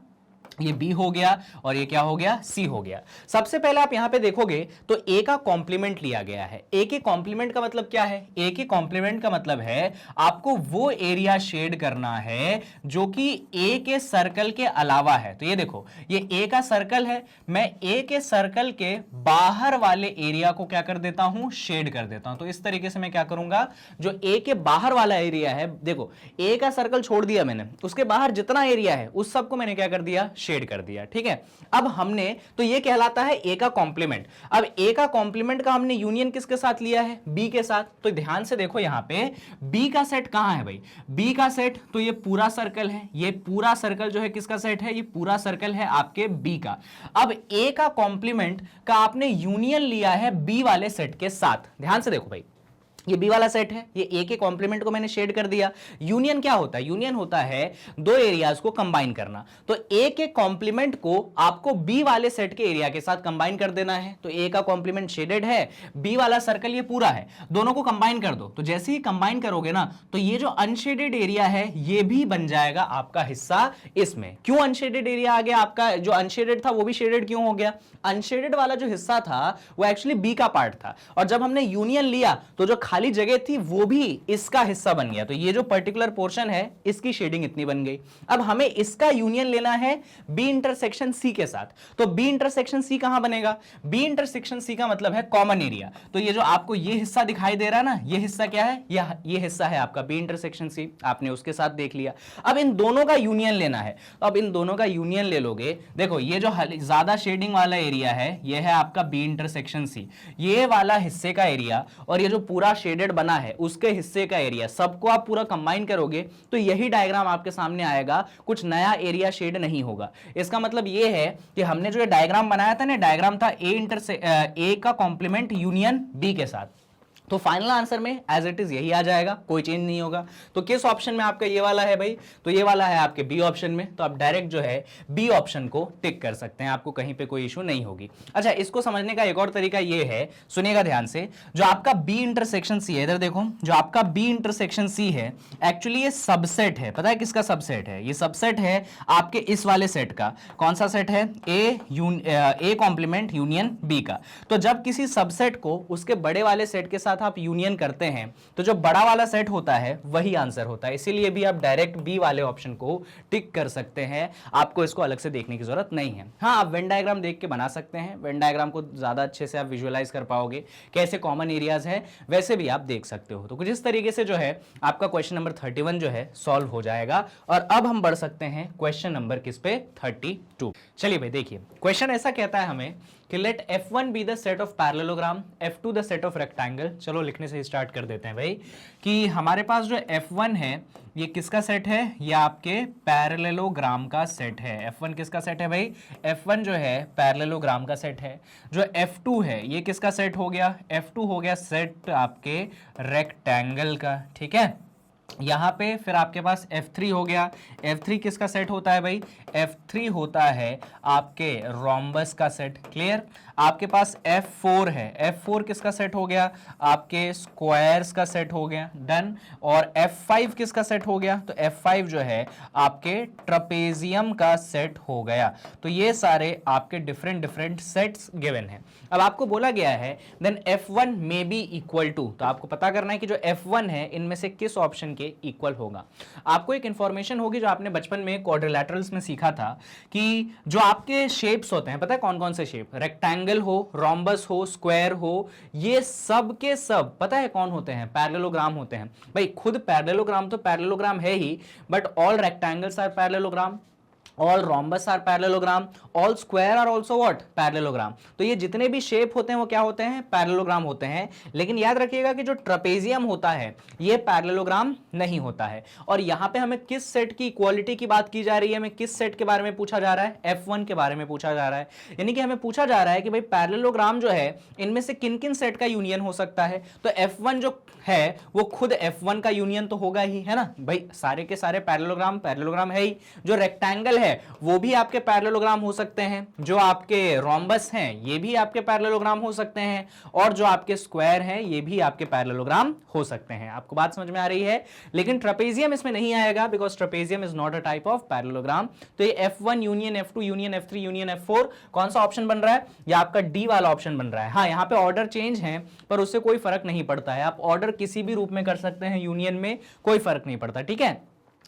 [SPEAKER 1] ये B हो गया, और ये क्या हो गया, C हो गया। सबसे पहले आप यहां पे देखोगे तो A का कॉम्प्लीमेंट लिया गया है। A के कॉम्प्लीमेंट का मतलब क्या है, A के कॉम्प्लीमेंट का मतलब है आपको वो एरिया शेड करना है जो कि A के सर्कल के अलावा है। तो ये देखो, ये A का सर्कल है, मैं A के सर्कल के बाहर वाले एरिया को क्या कर देता हूं, शेड कर देता हूं। तो इस तरीके से मैं क्या करूंगा, जो A के बाहर वाला एरिया है, देखो A का सर्कल छोड़ दिया मैंने, उसके बाहर जितना एरिया है उस सबको मैंने क्या कर दिया, शेड कर दिया। ठीक है, अब हमने तो ये कहलाता है ए का कॉम्प्लीमेंट। अब ए का कॉम्प्लीमेंट का हमने यूनियन किसके साथ लिया है, बी के साथ। तो ध्यान से देखो यहां पे बी का सेट कहां है भाई, बी का सेट तो ये पूरा सर्कल है, ये पूरा सर्कल जो है किसका सेट है, ये पूरा सर्कल है आपके बी का। अब ए का कॉम्प्लीमेंट का आपने यूनियन लिया है बी वाले सेट के साथ। ध्यान से देखो भाई, ये बी वाला सेट है, ये ए के कॉम्प्लीमेंट को मैंने शेड कर दिया। यूनियन क्या होता है, यूनियन होता है दो एरियाज को कंबाइन करना। तो ए के कॉम्प्लीमेंट को आपको बी वाले सेट के एरिया के साथ कंबाइन कर देना है। तो ए का कॉम्प्लीमेंट शेडेड है, बी वाला सर्कल ये पूरा है, दोनों को कंबाइन कर दो। तो जैसे ही कंबाइन करोगे ना, तो ये जो अनशेडेड एरिया है ये भी बन जाएगा आपका हिस्सा इसमें। क्यों अनशेडेड एरिया आ गया आपका, जो अनशेडेड था वो भी शेडेड क्यों हो गया, अनशेडेड वाला जो हिस्सा था वो एक्चुअली बी का पार्ट था, और जब हमने यूनियन लिया तो जो खाली जगह थी वो भी इसका हिस्सा बन गया। तो ये जो पर्टिकुलर पोर्शन है इसकी शेडिंग इतनी बन गई। अब हमें इसका यूनियन लेना है बी इंटरसेक्शन सी के साथ। तो बी इंटरसेक्शन सी कहां बनेगा, बी इंटरसेक्शन सी का मतलब है कॉमन एरिया। तो ये जो आपको ये हिस्सा दिखाई दे रहा है ना, ये हिस्सा क्या है, ये हिस्सा है आपका बी इंटरसेक्शन सी, आपने उसके साथ देख लिया। अब इन दोनों का यूनियन लेना है, तो अब इन दोनों का यूनियन ले लोगे। देखो ये जो ज्यादा शेडिंग वाला एरिया है ये है आपका बी इंटरसेक्शन सी, ये वाला हिस्से का एरिया, और ये जो पूरा शेडेड बना है उसके हिस्से का एरिया, सबको आप पूरा कंबाइन करोगे तो यही डायग्राम आपके सामने आएगा, कुछ नया एरिया शेड नहीं होगा। इसका मतलब ये है कि हमने जो ये डायग्राम बनाया था ना, डायग्राम था ए का कॉम्प्लीमेंट यूनियन बी के साथ। तो फाइनल आंसर में एज इट इज यही आ जाएगा, कोई चेंज नहीं होगा। तो किस ऑप्शन में आपका ये वाला है भाई, तो ये वाला है आपके बी ऑप्शन में। तो आप डायरेक्ट जो है बी ऑप्शन को टिक कर सकते हैं, आपको कहीं पे कोई इशू नहीं होगी। अच्छा, इसको समझने का एक और तरीका ये है, सुनिएगा ध्यान से, जो आपका बी इंटरसेक्शन सी है, इधर देखो, जो आपका बी इंटरसेक्शन सी है एक्चुअली ये सबसेट है। पता है किसका सबसेट है, ये सबसेट है आपके इस वाले सेट का। कौन सा सेट है, ए कॉम्प्लीमेंट यूनियन बी का। तो जब किसी सबसेट को उसके बड़े वाले सेट के साथ आप यूनियन करते हैं तो जो बड़ा वाला सेट होता है वही आंसर होता है। इसीलिए भी आप डायरेक्ट बी वाले ऑप्शन को टिक कर सकते हैं, आपको इसको अलग से देखने की जरूरत नहीं है। हाँ, आप वेन डायग्राम देख के बना सकते हैं, वेन डायग्राम को ज्यादा अच्छे से आप विजुअलाइज कर पाओगे, कैसे कॉमन एरियाज है वैसे भी आप देख सकते हो। तो कुछ इस तरीके से जो है आपका क्वेश्चन नंबर 31 जो है सॉल्व हो जाएगा। और अब हम बढ़ सकते हैं क्वेश्चन नंबर किस पे, 32। चलिए भाई देखिए, क्वेश्चन ऐसा कहता है हमें कि let F1 be the set of parallelogram, F2 the set of rectangle. चलो लिखने से स्टार्ट कर देते हैं भाई कि हमारे पास जो F1 है ये किसका सेट है, ये आपके पैरेललोग्राम का सेट है। F1 किसका सेट है भाई, F1 जो है पैरेललोग्राम का सेट है। जो F2 है ये किसका सेट हो गया, F2 हो गया सेट आपके रेक्टेंगल का, ठीक है। यहां पे फिर आपके पास F3 हो गया, F3 किसका सेट होता है भाई, F3 होता है आपके रोम्बस का सेट, क्लियर। आपके पास F4 है, F4 किसका सेट हो गया, आपके स्क्वायर्स का सेट हो गया, डन। और F5 किसका सेट हो गया, तो F5 जो है आपके ट्रपेजियम का सेट हो गया। तो ये सारे आपके डिफरेंट डिफरेंट सेट्स गिवन है। अब आपको बोला गया है then F1 may be equal to, तो आपको पता करना है कि जो F1 है इनमें से किस ऑप्शन के इक्वल होगा। आपको एक इंफॉर्मेशन होगी जो आपने बचपन में क्वाड्रिलैटरल्स में सीखा था कि जो आपके शेप्स होते हैं, पता है कौन कौन से शेप, रेक्टेंगल हो, रोम्बस हो, स्क्वायर हो, ये सब के सब पता है कौन होते हैं, पैरेललोग्राम होते हैं। भाई खुद पैरेललोग्राम तो पैरेललोग्राम है ही, but all rectangles are parallelogram, all rhombus are parallelogram, all square are also what, parallelogram. तो ये जितने भी शेप होते हैं वो क्या होते हैं, पैरेललोग्राम होते हैं। लेकिन याद रखिएगा कि जो ट्रपेजियम होता है ये पैरेललोग्राम नहीं होता है। और यहां पे हमें किस सेट की इक्वालिटी की बात की जा रही है, हमें किस सेट के बारे में पूछा जा रहा है, F1 के बारे में पूछा जा रहा है। यानी कि हमें पूछा जा रहा है कि भाई पैरेललोग्राम जो है इनमें से किन किन सेट का यूनियन हो सकता है। तो F1 जो है वो खुद F1 का यूनियन तो होगा ही, है ना भाई, सारे के सारे पैरेललोग्राम पैरेललोग्राम है ही। जो रेक्टेंगल है वो भी आपके पैरेललोग्राम हो सकते हैं, जो आपके रोम्बस हैं ये भी आपके पैरेललोग्राम हो सकते हैं, और जो आपके स्क्वायर हैं ये भी आपके पैरेललोग्राम हो सकते हैं। आपको बात समझ में आ रही है। लेकिन ट्रपेजियम इसमें नहीं आएगा because trapezium is not a type of parallelogram. तो ये F1 union F2 union F3 union F4 कौन सा ऑप्शन बन रहा है, ये आपका डी वाला ऑप्शन बन रहा है। हाँ यहाँ पे ऑर्डर चेंज है पर उससे कोई फर्क नहीं पड़ता है, आप ऑर्डर किसी भी रूप में कर सकते हैं, यूनियन में कोई फर्क नहीं पड़ता, ठीक है।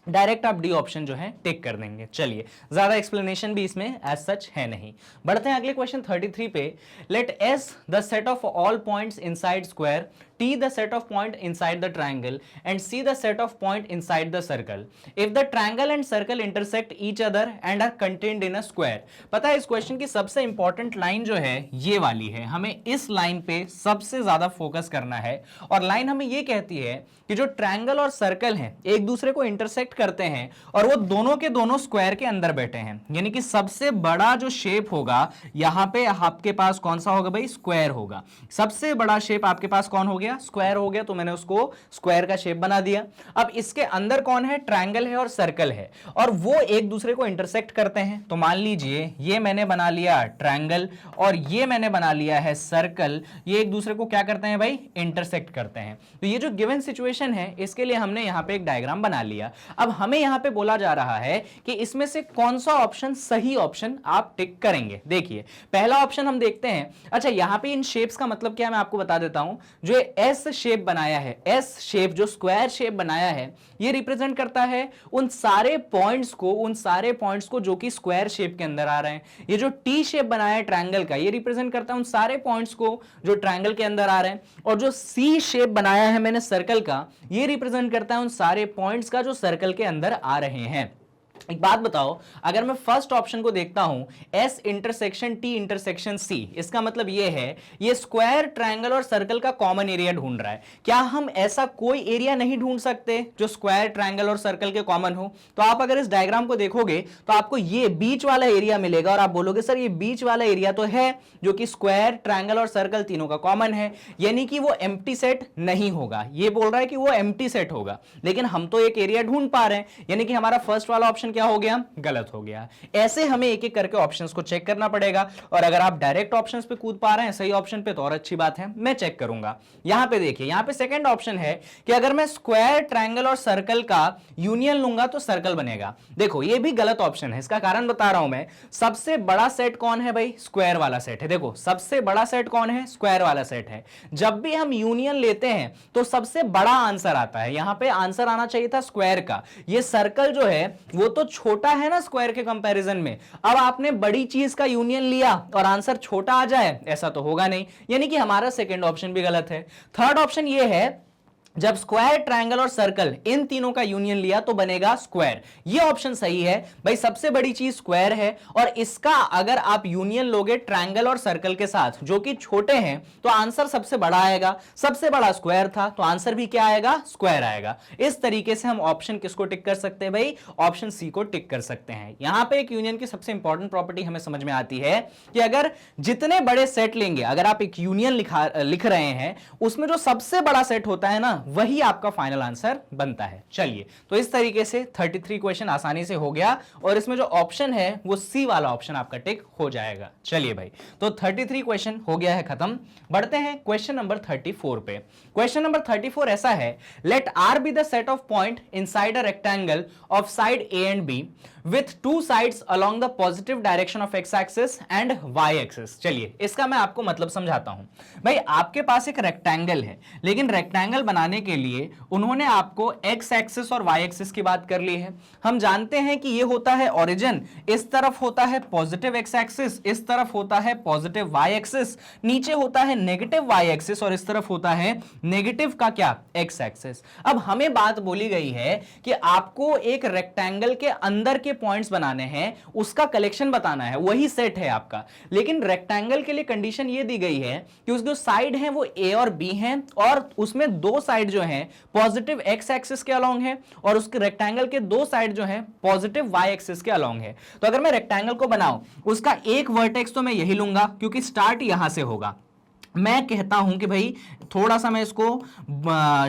[SPEAKER 1] डायरेक्ट आप डी ऑप्शन जो है टिक कर देंगे। चलिए ज्यादा एक्सप्लेनेशन भी इसमें एज सच है नहीं। बढ़ते हैं अगले क्वेश्चन 33 पे। Let S the set of all points inside square, T the set of point inside the triangle and C the set of point inside the circle if the triangle and circle intersect each other and are contained in a square। पता है इस क्वेश्चन की सबसे इंपॉर्टेंट लाइन जो है ये वाली है, हमें इस लाइन पे सबसे ज्यादा फोकस करना है। और लाइन हमें ये कहती है कि जो ट्रायंगल और सर्कल हैं एक दूसरे को इंटरसेक्ट करते हैं और वो दोनों के दोनों स्क्वायर के अंदर बैठे हैं। यानी कि सबसे बड़ा जो शेप होगा यहां पे आपके पास कौन सा होगा भाई, स्क्वायर होगा। सबसे बड़ा शेप आपके पास कौन हो गया, स्क्वायर हो गया, तो मैंने उसको स्क्वायर का शेप बना दिया। अब इसके अंदर कौन है, ट्रायंगल है और सर्कल है, और वो एक दूसरे को इंटरसेक्ट करते हैं। तो मान लीजिए ये मैंने बना लिया ट्रायंगल और ये मैंने बना लिया है सर्कल, ये एक दूसरे को क्या करते हैं भाई, इंटरसेक्ट करते हैं। तो ये जो गिवन सिचुएशन है इसके लिए हमने यहां पे एक डायग्राम बना लिया। अब हमें यहां पे बोला जा रहा है कि इसमें से कौन सा ऑप्शन सही ऑप्शन आप टिक करेंगे। देखिए पहला ऑप्शन हम देखते हैं। अच्छा यहां पे इन शेप्स का मतलब क्या है मैं आपको बता देता हूं। जो एस शेप बनाया है, एस शेप जो स्क्वायर शेप बनाया है ये रिप्रेजेंट करता है उन सारे पॉइंट्स को जो कि स्क्वायर शेप के अंदर आ रहे हैं। ये जो टी शेप बनाया है ट्रायंगल का ये रिप्रेजेंट करता है उन सारे पॉइंट्स को जो ट्रायंगल के अंदर आ रहे हैं, और जो सी शेप बनाया है मैंने सर्कल का ये रिप्रेजेंट करता है उन सारे पॉइंट्स का जो सर्कल के अंदर आ रहे हैं। एक बात बताओ, अगर मैं फर्स्ट ऑप्शन को देखता हूं S intersection T intersection C, इसका मतलब यह है ये स्क्वायर ट्रायंगल और सर्कल का कॉमन एरिया ढूंढ रहा है। क्या हम ऐसा कोई एरिया नहीं ढूंढ सकते जो स्क्वायर ट्रायंगल और सर्कल के कॉमन हो? तो आप अगर इस डायग्राम को देखोगे तो आपको ये बीच वाला एरिया मिलेगा और आप बोलोगे सर ये बीच वाला एरिया तो है जो कि स्क्वायर ट्रायंगल और सर्कल तीनों का कॉमन है, यानी कि वो एम्प्टी सेट नहीं होगा। ये बोल रहा है कि वो एम्प्टी सेट होगा, लेकिन हम तो एक एरिया ढूंढ पा रहे हैं, यानी कि हमारा फर्स्ट वाला ऑप्शन क्या हो गया, गलत हो गया। ऐसे हमें एक एक करके ऑप्शंस को चेक करना पड़ेगा, और अगर आप डायरेक्ट ऑप्शंस पे कूद पा रहे हैं सही ऑप्शन पे तो और अच्छी बात है, मैं चेक करूंगा। यहां पे देखिए, यहां पे सेकंड ऑप्शन है कि अगर मैं स्क्वायर ट्रायंगल और सर्कल का यूनियन लूंगा तो सर्कल बनेगा। देखो ये भी गलत ऑप्शन है, इसका कारण बता रहा हूं मैं। सबसे बड़ा सेट कौन है भाई, स्क्वायर वाला सेट है। देखो सबसे बड़ा सेट कौन है, स्क्वायर वाला सेट है। जब भी हम यूनियन लेते हैं तो सबसे बड़ा आंसर आता है, यहां पे आंसर आना चाहिए था स्क्वायर का। ये सर्कल जो है वो तो छोटा है ना स्क्वायर के कंपैरिजन में। अब आपने बड़ी चीज का यूनियन लिया और आंसर छोटा आ जाए, ऐसा तो होगा नहीं, यानी कि हमारा सेकंड ऑप्शन भी गलत है। थर्ड ऑप्शन ये है जब स्क्वायर, ट्रायंगल और सर्कल इन तीनों का यूनियन लिया तो बनेगा स्क्वायर। ये ऑप्शन सही है भाई, सबसे बड़ी चीज स्क्वायर है और इसका अगर आप यूनियन लोगे ट्रायंगल और सर्कल के साथ जो कि छोटे हैं तो आंसर सबसे बड़ा आएगा। सबसे बड़ा स्क्वायर था तो आंसर भी क्या आएगा, स्क्वायर आएगा। इस तरीके से हम ऑप्शन किसको टिक कर सकते हैं भाई, ऑप्शन सी को टिक कर सकते हैं। यहां पे एक यूनियन की सबसे इंपॉर्टेंट प्रॉपर्टी हमें समझ में आती है कि अगर जितने बड़े सेट लेंगे, अगर आप एक यूनियन लिख रहे हैं उसमें जो सबसे बड़ा सेट होता है ना वही आपका फाइनल आंसर बनता है। चलिए, तो इस तरीके से 33 क्वेश्चन आसानी से हो गया और इसमें जो ऑप्शन है वो सी वाला ऑप्शन आपका टिक हो जाएगा। चलिए भाई, तो 33 क्वेश्चन हो गया है खत्म। बढ़ते हैं क्वेश्चन नंबर 34 पे। क्वेश्चन नंबर 34 ऐसा है, let R be the set of point inside a rectangle of side A and B with two sides along the positive direction of x axis and y axis। चलिए इसका मैं आपको मतलब समझाता हूं। भाई आपके पास एक रेक्टेंगल है, लेकिन रेक्टेंगल बनाने के लिए उन्होंने आपको x एक्सिस और y एक्सिस की बात कर ली है। हम जानते हैं कि ये होता है ओरिजिन, इस तरफ होता है पॉजिटिव x एक्सिस, इस तरफ होता है पॉजिटिव y एक्सिस, नीचे होता है नेगेटिव y एक्सिस और इस तरफ होता है नेगेटिव का क्या, x एक्सिस। अब हमें बात बोली गई है कि आपको एक रेक्टेंगल के अंदर के पॉइंट्स बनाने हैं, उसका कलेक्शन बताना है, वही सेट है आपका। लेकिन रेक्टेंगल के लिए कंडीशन ये दी गई है कि उसके जो साइड हैं वो ए और बी हैं और उसमें दो साइड जो हैं पॉजिटिव एक्स एक्सिस के अलोंग है और उसके रेक्टेंगल के दो साइड जो हैं पॉजिटिव वाई एक्सिस के अलोंग है। तो अगर मैं रेक्टेंगल को बनाऊं उसका एक वर्टेक्स तो मैं यही लूंगा क्योंकि स्टार्ट यहां से होगा। मैं कहता हूं कि भाई थोड़ा सा मैं इसको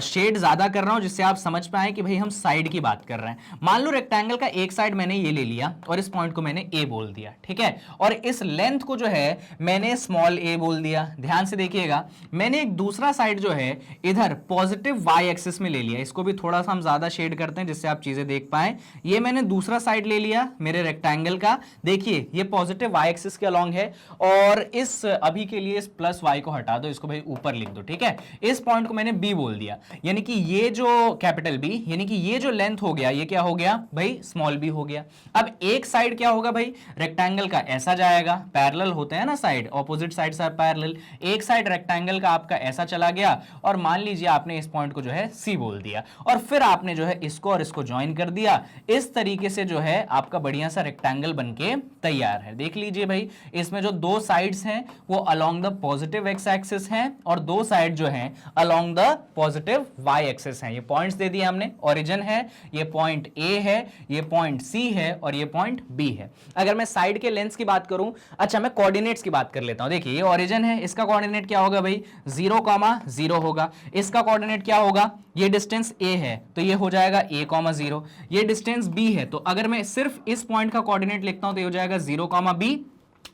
[SPEAKER 1] शेड ज्यादा कर रहा हूं जिससे आप समझ पाए कि भाई हम साइड की बात कर रहे हैं। मान लो रेक्टेंगल का एक साइड मैंने ये ले लिया और इस पॉइंट को मैंने ए बोल दिया, ठीक है, और इस लेंथ को जो है मैंने स्मॉल ए बोल दिया। ध्यान से देखिएगा, मैंने एक दूसरा साइड जो है इधर पॉजिटिव वाई एक्सिस में ले लिया। इसको भी थोड़ा सा हम ज्यादा शेड करते हैं जिससे आप चीजें देख पाए। ये मैंने दूसरा साइड ले लिया मेरे रेक्टेंगल का, देखिए ये पॉजिटिव वाई एक्सिस के अलोंग है और इस अभी के लिए इस प्लस वाई को हटा दो, इसको भाई ऊपर लिख दो, ठीक है। इस पॉइंट को मैंने बी बोल दिया, यानी कि ये जो कैपिटल बी, यानी कि ये जो लेंथ हो गया ये क्या हो गया भाई, स्मॉल बी हो गया। अब एक साइड क्या होगा भाई, रेक्टेंगल का ऐसा जाएगा, पैरेलल होते हैं ना side, opposite sides are parallel. एक साइड रेक्टेंगल का आपका ऐसा चला गया और मान लीजिए आपने इस पॉइंट को जो है सी बोल दिया और फिर आपने जो है इसको और इसको ज्वाइन कर दिया। इस तरीके से जो है आपका बढ़िया सा रेक्टेंगल बनके तैयार है। देख लीजिए भाई, इसमें जो दो साइड्स हैं वो along the positive X axis हैं और दो साइड जो हैं along the positive Y axis हैं। ये पॉइंट्स दे दिए हमने, ओरिजिन है, ये पॉइंट ए है, ये पॉइंट सी है और ये पॉइंट बी है। अगर मैं साइड के लेंथ की बात करूं, अच्छा मैं कोऑर्डिनेट्स की बात कर लेता हूं। देखिए ये ओरिजिन है, इसका कोऑर्डिनेट क्या होगा भाई, 0,0 होगा। इसका कोऑर्डिनेट क्या होगा, ये डिस्टेंस ए है तो ये हो जाएगा a,0। ये डिस्टेंस बी है तो अगर मैं सिर्फ इस पॉइंट का कोऑर्डिनेट लिखता हूं तो ये हो जाएगा 0,b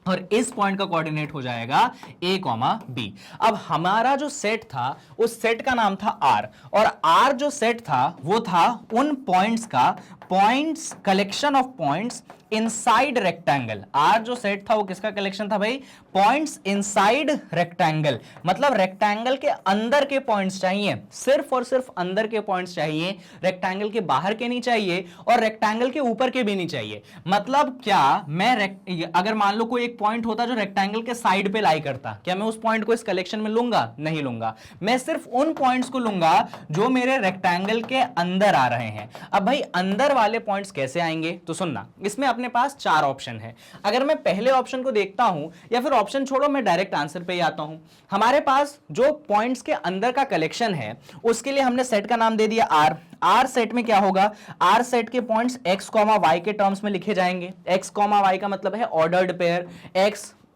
[SPEAKER 1] और इस पॉइंट का कोऑर्डिनेट हो जाएगा a, b। अब हमारा जो सेट था उस सेट का नाम था r और r जो सेट था वो था उन पॉइंट्स का, points collection of points inside rectangle. R जो सेट था वो किसका कलेक्शन था भाई, पॉइंट्स इनसाइड रेक्टेंगल, मतलब रेक्टेंगल के अंदर के पॉइंट्स चाहिए, सिर्फ और सिर्फ अंदर के पॉइंट्स चाहिए, रेक्टेंगल के बाहर के नहीं चाहिए और रेक्टेंगल के ऊपर के भी नहीं चाहिए। मतलब क्या, मैं अगर मान लो कोई एक पॉइंट होता जो रेक्टेंगल के साइड पे लाई करता, क्या मैं उस पॉइंट को इस कलेक्शन में लूंगा, नहीं लूंगा। मैं सिर्फ उन पॉइंट्स को लूंगा जो मेरे रेक्टेंगल के अंदर आ रहे हैं। अब भाई अंदर वाले पॉइंट्स कैसे आएंगे, तो सुनना, इसमें अपने पास चार ऑप्शन है। अगर मैं पहले ऑप्शन को देखता हूं या फिर ऑप्शन छोड़ो मैं डायरेक्ट आंसर पे ही आता हूं। हमारे पास जो पॉइंट्स के अंदर का कलेक्शन है उसके लिए हमने सेट का नाम दे दिया आर। आर सेट में क्या होगा, आर सेट के पॉइंट्स x, y के टर्म्स में लिखे जाएंगे। x, y का मतलब है ऑर्डर्ड पेयर,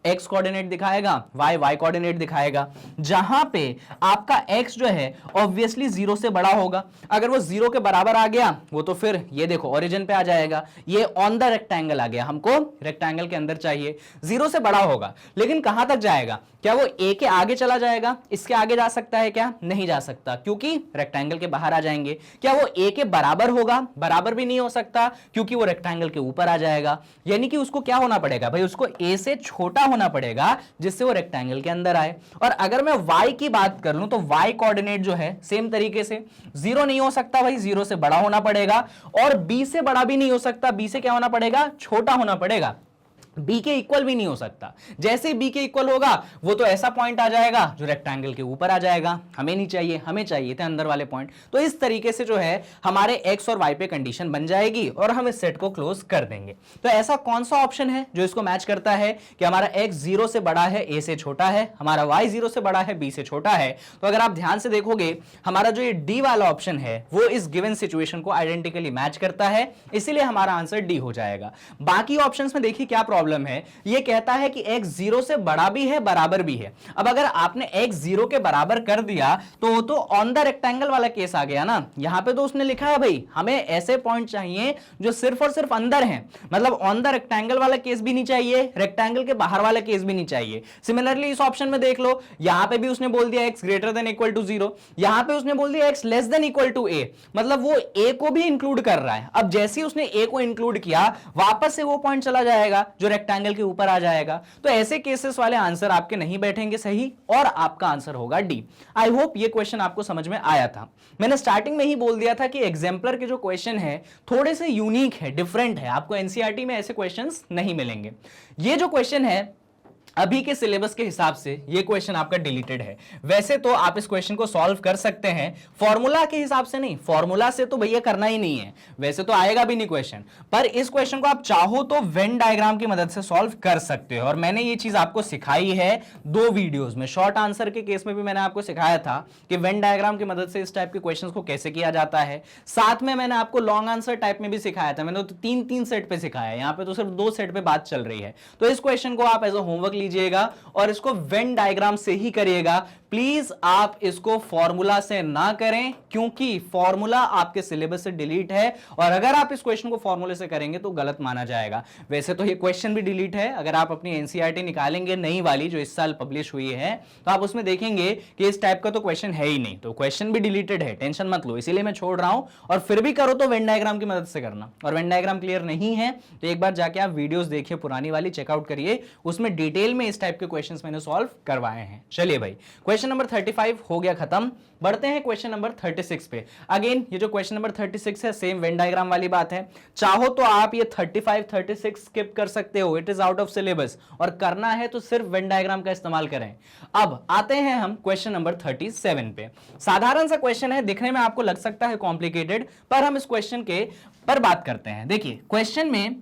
[SPEAKER 1] x कोऑर्डिनेट दिखाएगा, y कोऑर्डिनेट दिखाएगा। जहां पे आपका x जो है ऑब्वियसली 0 से बड़ा होगा, अगर वो 0 के बराबर आ गया वो तो फिर ये देखो ओरिजिन पे आ जाएगा, ये ऑन द रेक्टेंगल आ गया, हमको रेक्टेंगल के अंदर चाहिए। 0 से बड़ा होगा लेकिन कहां तक जाएगा, क्या वो a के आगे चला जाएगा, इसके आगे जा सकता है क्या, नहीं जा सकता क्योंकि रेक्टेंगल के बाहर आ जाएंगे। क्या वो a के बराबर होगा, बराबर भी नहीं हो सकता क्योंकि वो रेक्टेंगल के ऊपर आ जाएगा। यानी कि उसको क्या होना पड़ेगा भाई, उसको a से छोटा होना पड़ेगा जिससे वो रेक्टेंगल के अंदर आए। और अगर मैं y की बात कर लूं तो y कोऑर्डिनेट जो है सेम तरीके से 0 नहीं हो सकता भाई, 0 से बड़ा होना पड़ेगा और b से बड़ा भी नहीं हो सकता, b से क्या होना पड़ेगा, छोटा होना पड़ेगा। बी के इक्वल भी नहीं हो सकता। जैसे ही बी के इक्वल होगा वो तो ऐसा पॉइंट आ जाएगा जो रेक्टेंगल के ऊपर आ जाएगा, हमें नहीं चाहिए, हमें चाहिए थे अंदर वाले पॉइंट। तो इस तरीके से जो है हमारे एक्स और वाई पे कंडीशन बन जाएगी और हम इस सेट को क्लोज कर देंगे। तो ऐसा कौन सा ऑप्शन है जो इसको मैच करता है कि हमारा एक्स 0 से बड़ा है, ए से छोटा है, हमारा वाई 0 से बड़ा है, बी से छोटा है। तो अगर आप ध्यान से देखोगे हमारा जो ये डी वाला ऑप्शन है वो इस गिवन सिचुएशन को आइडेंटिकली मैच करता है, इसीलिए हमारा आंसर डी हो जाएगा। बाकी ऑप्शंस में देखिए क्या प्रॉब्लम है, ये कहता है कि x 0 से बड़ा भी है बराबर भी है। अब अगर आपने x 0 के बराबर कर दिया तो वो तो ऑन द रेक्टेंगल वाला केस आ गया ना। यहां पे तो उसने लिखा है भाई हमें ऐसे पॉइंट चाहिए जो सिर्फ और सिर्फ अंदर हैं, मतलब ऑन द रेक्टेंगल वाला केस भी नहीं चाहिए, रेक्टेंगल के बाहर वाला केस भी नहीं चाहिए। सिमिलरली इस ऑप्शन में देख लो, यहां पे भी उसने बोल दिया x greater than equal to 0, यहां पे उसने बोल दिया x less than equal to a, मतलब वो a को भी इंक्लूड कर रहा है। अब जैसे ही उसने a को इंक्लूड किया वापस से वो पॉइंट चला जाएगा जो रेक्टेंगल के ऊपर आ जाएगा। तो ऐसे केसेस वाले आंसर आपके नहीं बैठेंगे सही और आपका आंसर होगा डी। आई होप ये क्वेश्चन आपको समझ में आया था। मैंने स्टार्टिंग में ही बोल दिया था कि एग्जाम्पलर के जो क्वेश्चन है थोड़े से यूनिक है, डिफरेंट है, आपको एनसीईआरटी में ऐसे क्वेश्चंस नहीं मिलेंगे। ये जो क्वेश्चन है अभी के सिलेबस के हिसाब से ये क्वेश्चन आपका डिलीटेड है। वैसे तो आप इस क्वेश्चन को सॉल्व कर सकते हैं, फॉर्मूला के हिसाब से नहीं, फॉर्मूला से तो भैया करना ही नहीं है, वैसे तो आएगा भी नहीं क्वेश्चन, पर इस क्वेश्चन को आप चाहो तो वेन डायग्राम की मदद से सॉल्व कर सकते हो। और मैंने ये चीज आपको सिखाई है 2 वीडियोस में। शॉर्ट आंसर के केस में भी मैंने आपको सिखाया था कि वेन डायग्राम की मदद से इस टाइप के क्वेश्चन को कैसे किया जाता है। साथ में मैंने आपको लॉन्ग आंसर टाइप में भी सिखाया था, मैंने तो 3 सेट पे सिखाया, यहाँ पे तो सिर्फ 2 सेट पे बात चल रही है। तो इस क्वेश्चन को आप एज अ होमवर्क लीजिएगा और इसको वेन डायग्राम से ही करिएगा। प्लीज आप इसको फॉर्मूला से ना करें क्योंकि फॉर्मूला आपके सिलेबस से डिलीट है और अगर आप इस क्वेश्चन को फॉर्मूले से करेंगे तो गलत माना जाएगा। वैसे तो ये क्वेश्चन भी डिलीट है, अगर आप अपनी एनसीईआरटी निकालेंगे नई वाली जो इस साल पब्लिश हुई है तो आप उसमें देखेंगे कि इस टाइप का तो क्वेश्चन है ही नहीं, तो क्वेश्चन भी डिलीटेड है, टेंशन मत लो, इसीलिए मैं छोड़ रहा हूं। और फिर भी करो तो वेन डायग्राम की मदद से करना, और वेन डायग्राम क्लियर नहीं है तो एक बार जाके आप वीडियोस देखिए, पुरानी वाली चेकआउट करिए, उसमें डिटेल में इस टाइप के क्वेश्चंस मैंने सॉल्व करवाए हैं। चलिए भाई, क्वेश्चन नंबर 35 हो गया खत्म। बढ़ते हैं क्वेश्चन नंबर 36 पे। अगेन ये जो क्वेश्चन नंबर 36 है सेम वेन डायग्राम वाली बात है। चाहो तो आप ये 35 36 स्किप कर सकते हो, it is out of syllabus, और करना है तो सिर्फ वेन डायग्राम का इस्तेमाल करें। अब आते हैं हम क्वेश्चन नंबर 37 पे। साधारण सा क्वेश्चन है, दिखने में आपको लग सकता है कॉम्प्लिकेटेड, पर हम इस क्वेश्चन के पर बात करते हैं। देखिए क्वेश्चन में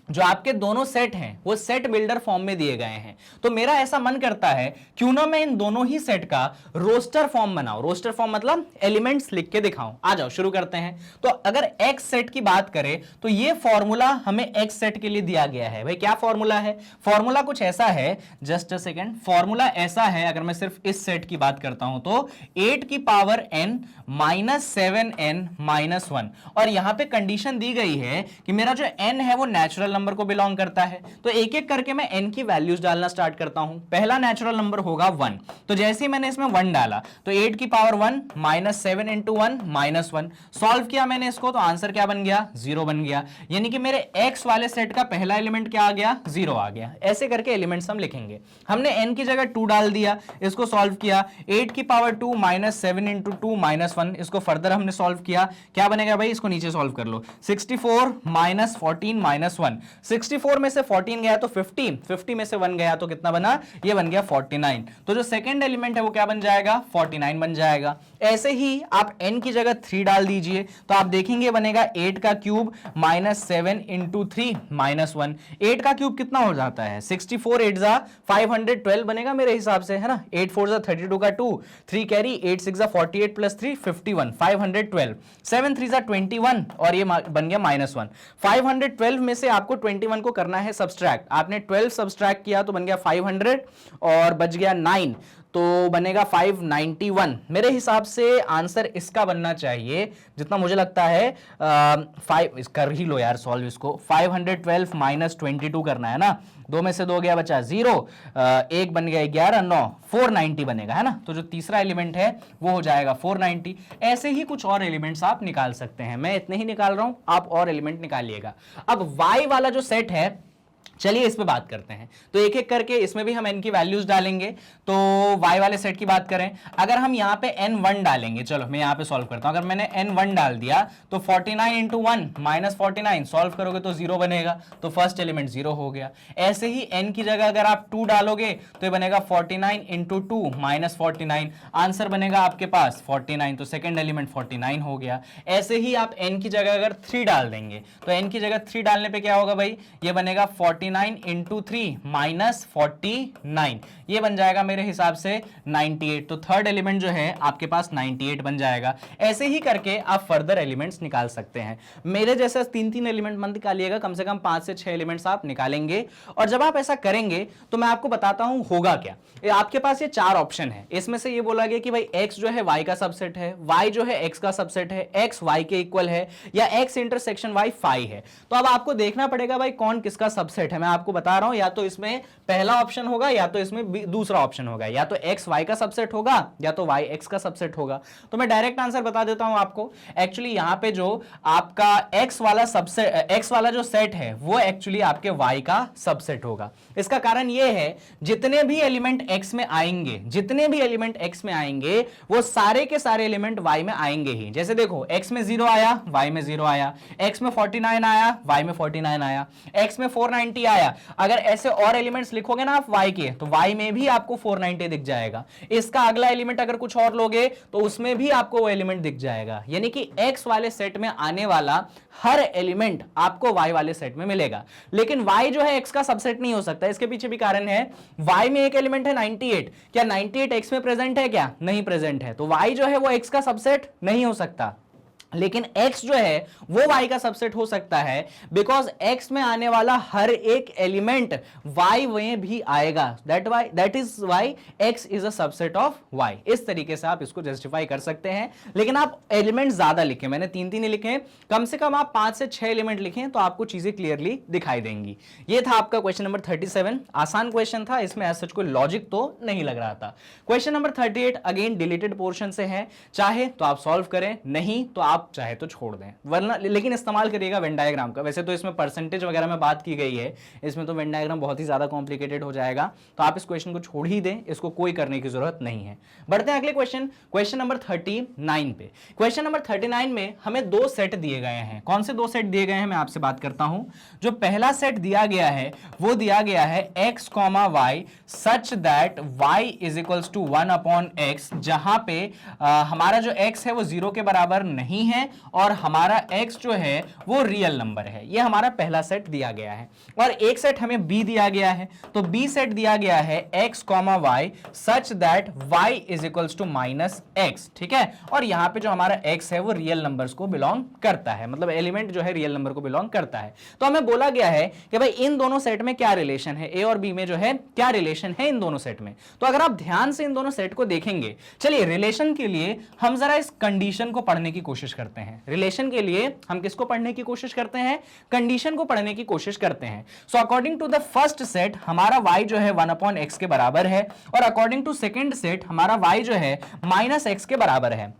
[SPEAKER 1] जो आपके दोनों सेट हैं वो सेट बिल्डर फॉर्म में दिए गए हैं, तो मेरा ऐसा मन करता है क्यों ना मैं इन दोनों ही सेट का रोस्टर फॉर्म बनाऊं। रोस्टर फॉर्म मतलब एलिमेंट्स लिख के दिखाऊं। आ जाओ शुरू करते हैं। तो अगर एक्स सेट की बात करें तो ये फॉर्मूला हमें एक्स सेट के लिए दिया गया है। भाई क्या फॉर्मूला है? फॉर्मूला कुछ ऐसा है, जस्ट अ सेकेंड, फॉर्मूला ऐसा है, अगर मैं सिर्फ इस सेट की बात करता हूं तो 8 की power n minus 7n minus 1, और यहां पे कंडीशन दी गई है कि मेरा जो n है वो नेचुरल नंबर को बिलोंग करता है। तो एक एक करके मैं n की वैल्यूज डालना स्टार्ट करता हूं। पहला नेचुरल नंबर होगा 1, तो जैसे ही मैंने इसमें 1 डाला तो 8 की power 1 minus 7 into 1 minus 1, solve किया मैंने इसको तो आंसर क्या बन गया? 0 बन गया। यानी कि मेरे x वाले सेट का पहला एलिमेंट क्या आ गया? 0 आ गया। ऐसे करके एलिमेंट्स हम लिखेंगे। हमने n की जगह 2 डाल दिया, इसको सॉल्व किया, 8 की पावर 2 माइनस 7 इंटू 2 माइनस 1, इसको फर्दर हमने सॉल्व किया, क्या बनेगा भाई? इसको नीचे सॉल्व कर लो, 64 माइनस 14 माइनस 1, 64 में से 14 गया तो 50, 50 में से 1 गया तो कितना बना? ये बन गया 49। तो जो सेकंड एलिमेंट है वो क्या बन जाएगा? 49 बन जाएगा। ऐसे ही आप n की जगह 3 डाल दीजिए तो आप देखेंगे बनेगा 8 का क्यूब माइनस 7 इंटू 3 माइनस 1। 8 का क्यूब कितना हो जाता है? 64 8 जा 512 बनेगा मेरे हिसाब से, है ना। 8 4 जा 32 का 2, 3 कैरी, 8 6 जा 48 प्लस 3 51, 512, 7 3 जा 21 और ये बन गया माइनस 1। 512 में से आपको 21 को करना है सब्सट्रैक्ट। आपने 12 सब्सट्रैक्ट किया तो बन गया 500 और बच गया 9, तो बनेगा 591। मेरे हिसाब से आंसर इसका बनना चाहिए, जितना मुझे लगता है 5, कर ही लो यार सॉल्व इसको। 512 माइनस 22 करना है ना, 2 में से 2 गया बचा 0, 1 बन गया 11, 9, 490 बनेगा, है ना। तो जो तीसरा एलिमेंट है वो हो जाएगा 490। ऐसे ही कुछ और एलिमेंट्स आप निकाल सकते हैं, मैं इतने ही निकाल रहा हूं, आप और एलिमेंट निकालिएगा। अब y वाला जो सेट है चलिए इस पे बात करते हैं। तो एक एक करके इसमें भी हम n की वैल्यूज डालेंगे। तो y वाले सेट की बात करें, अगर हम यहाँ पे n1 डालेंगे, चलो मैं यहाँ पे सॉल्व करता हूं। अगर मैंने n1 डाल दिया तो 49 इंटू 1 माइनस 49 सॉल्व करोगे तो 0 बनेगा, तो फर्स्ट एलिमेंट 0 हो गया। ऐसे ही n की जगह अगर आप 2 डालोगे तो ये बनेगा 49 इंटू 2 माइनस 49, आंसर बनेगा आपके पास 49, तो सेकेंड एलिमेंट 49 हो गया। ऐसे ही आप n की जगह अगर 3 डाल देंगे तो n की जगह 3 डालने पे क्या होगा भाई, ये बनेगा 49 इंटू 3 माइनस 49, ये बन जाएगा मेरे हिसाब से 98, तो थर्ड एलिमेंट जो है आपके पास 98 बन जाएगा। ऐसे ही करके आप फर्दर एलिमेंट्स निकाल सकते हैं। मेरे जैसे 3-3 एलिमेंट मत निकालिएगा, कम से कम 5 से 6 एलिमेंट्स आप निकालेंगे। और जब आप ऐसा करेंगे तो मैं आपको बताता हूं होगा क्या। आपके पास ये 4 ऑप्शन है, इसमें से ये बोला गया कि भाई x जो है y का सबसेट है, y जो है x का सबसेट है, x y के इक्वल है, या x इंटरसेक्शन y फाई है। तो अब आपको देखना पड़ेगा भाई कौन किसका सबसेट है। मैं आपको बता रहा हूं, या तो इसमें पहला ऑप्शन होगा या तो इसमें दूसरा ऑप्शन होगा, या तो x y का सबसेट होगा या तो y x का सबसेट होगा। तो मैं डायरेक्ट आंसर बता देता हूं आपको। एक्चुअली यहां पे जो आपका x वाला सबसेट, x वाला जो सेट है वो एक्चुअली आपके y का सबसेट होगा। इसका कारण ये है जितने भी एलिमेंट x में आएंगे, जितने भी एलिमेंट x में आएंगे वो सारे के सारे एलिमेंट y में आएंगे ही। जैसे देखो x में 0 आया, y में 0 आया, x में 49 आया, y में 49 आया, x में 490 आया। अगर ऐसे और एलिमेंट्स लिखोगे ना आप y के, तो y में भी आपको 490 दिख जाएगा। इसका अगला एलिमेंट अगर कुछ और लोगे तो उसमें भी आपको वो एलिमेंट दिख जाएगा। यानी कि x वाले सेट में आने वाला हर एलिमेंट आपको y वाले सेट में मिलेगा। लेकिन y जो है x का सबसेट नहीं हो सकता, इसके पीछे भी कारण है। y में एक एलिमेंट है 98, क्या 98 x में प्रेजेंट है? क्या नहीं प्रेजेंट है, तो y जो है वो x का सबसेट नहीं हो सकता। लेकिन x जो है वो y का सबसेट हो सकता है, बिकॉज x में आने वाला हर एक एलिमेंट y में भी आएगा। दैट इज वाई x इज अ सबसेट ऑफ y। इस तरीके से आप इसको जस्टिफाई कर सकते हैं। लेकिन आप एलिमेंट ज्यादा लिखें, मैंने 3-3 ही लिखे, कम से कम आप 5 से 6 एलिमेंट लिखें तो आपको चीजें क्लियरली दिखाई देंगी। ये था आपका क्वेश्चन नंबर 37। आसान क्वेश्चन था, इसमें ऐसा कोई लॉजिक तो नहीं लग रहा था। Question number 38 again deleted portion से है, चाहे तो आप सॉल्व करें, नहीं तो आप चाहे तो छोड़ दें, वरना लेकिन इस्तेमाल करिएगा वेन डायग्राम का। वैसे तो इसमें परसेंटेज वगैरह में बात की गई है, इसमें तो वेन डायग्राम बहुत ही ज्यादा कॉम्प्लिकेटेड हो जाएगा, तो आप इस क्वेश्चन को छोड़ ही दें, इसको कोई करने की जरूरत नहीं है। बढ़ते हैं अगले क्वेश्चन, क्वेश्चन नंबर 39 पे। क्वेश्चन नंबर 39 में हमें 2 सेट दिए गए हैं। कौन से 2 सेट दिए गए हैं मैं आपसे बात करता हूं। जो पहला सेट दिया गया है वो दिया गया है x, y such that y is equals to 1/x, जहां पे हमारा जो x है वो 0 के बराबर नहीं है और हमारा x जो है वो रियल नंबर है। ये हमारा पहला सेट दिया गया है। और एक सेट हमें b दिया गया है, तो b सेट दिया गया है x, y such that y is equals to -x, ठीक है। और यहां पे जो हमारा x है वो रियल नंबर्स को बिलोंग करता है, मतलब एलिमेंट जो है रियल नंबर को बिलोंग करता है। तो हमें बोला गया है कि भाई इन दोनों सेट में क्या रिलेशन है, a और b में जो है क्या रिलेशन है इन दोनों सेट में। तो अगर आप ध्यान से इन दोनों सेट को देखेंगे, चलिए रिलेशन के लिए हम जरा इस कंडीशन को पढ़ने की कोशिश करते हैं। रिलेशन के लिए हम किसको पढ़ने की कोशिश करते हैं? कंडीशन को पढ़ने की कोशिश करते हैं। So according to the first set हमारा y जो है 1/x के बराबर है, और अकॉर्डिंग टू सेकंड सेट हमारा y जो है -x के बराबर है।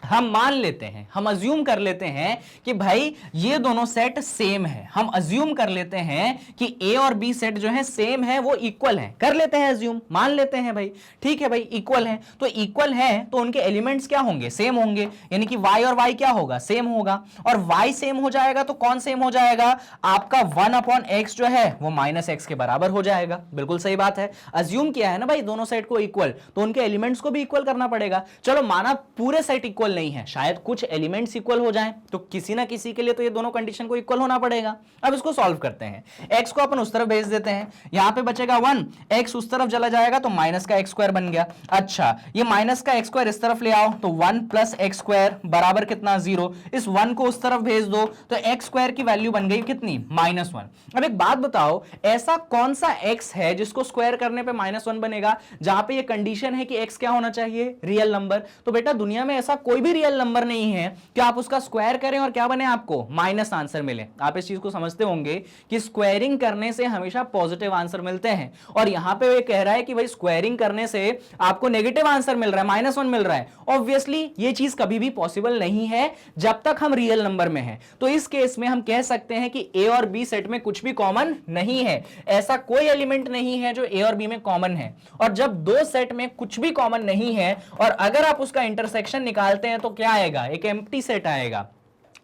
[SPEAKER 1] हम मान लेते हैं, हम अज्यूम कर लेते हैं कि भाई ये दोनों सेट सेम है। हम अज्यूम कर लेते हैं कि ए और बी सेट जो है सेम है, वो इक्वल है। कर लेते हैं अज्यूम, मान लेते हैं भाई, ठीक है भाई इक्वल है। तो इक्वल है तो उनके एलिमेंट्स क्या होंगे? सेम होंगे, यानी कि y और y क्या होगा? सेम होगा। और y सेम हो जाएगा तो कौन सेम हो जाएगा? आपका 1/x जो है वो -x के बराबर हो जाएगा। बिल्कुल सही बात है, अज्यूम किया है ना भाई दोनों सेट को इक्वल, तो उनके एलिमेंट्स को भी इक्वल करना पड़ेगा। चलो माना पूरे सेट इक्वल नहीं है, शायद कुछ एलिमेंट्स इक्वल हो जाएं, तो किसी ना किसी के लिए तो ये दोनों कंडीशन को इक्वल होना पड़ेगा। अब इसको सॉल्व करते हैं, x को अपन उस तरफ भेज देते हैं, यहां पे बचेगा 1, x उस तरफ चला जाएगा तो माइनस का x² बन गया। अच्छा ये माइनस का x² इस तरफ ले आओ तो 1 + x² बराबर कितना? 0। इस 1 को उस तरफ भेज दो तो x² की वैल्यू बन गई कितनी? -1। अब एक बात बताओ, ऐसा कौन सा x है जिसको स्क्वायर करने पे -1 बनेगा, जहां पे ये कंडीशन है कि x क्या होना चाहिए? Real number. तो बेटा दुनिया में ऐसा कोई कोई भी रियल नंबर नहीं है कि आप उसका स्क्वायर करें और क्या बने, आपको माइनस आंसर मिले। आप इस चीज को समझते होंगे कि स्क्वायरिंग करने से हमेशा पॉजिटिव आंसर मिलते हैं, और यहां पे ये कह रहा है कि भाई स्क्वायरिंग करने से आपको नेगेटिव आंसर मिल रहा है, -1 मिल रहा है। ऑब्वियसली ये चीज कभी भी पॉसिबल नहीं है जब तक हम रियल नंबर में हैं। तो इस केस में हम कह सकते हैं कि ए और बी सेट में कुछ भी कॉमन नहीं है, ऐसा कोई एलिमेंट नहीं है जो ए और बी में कॉमन है। और जब दो सेट में कुछ भी कॉमन नहीं है और अगर आप उसका इंटरसेक्शन निकालते हैं तो क्या आएगा, एक एम्प्टी सेट आएगा।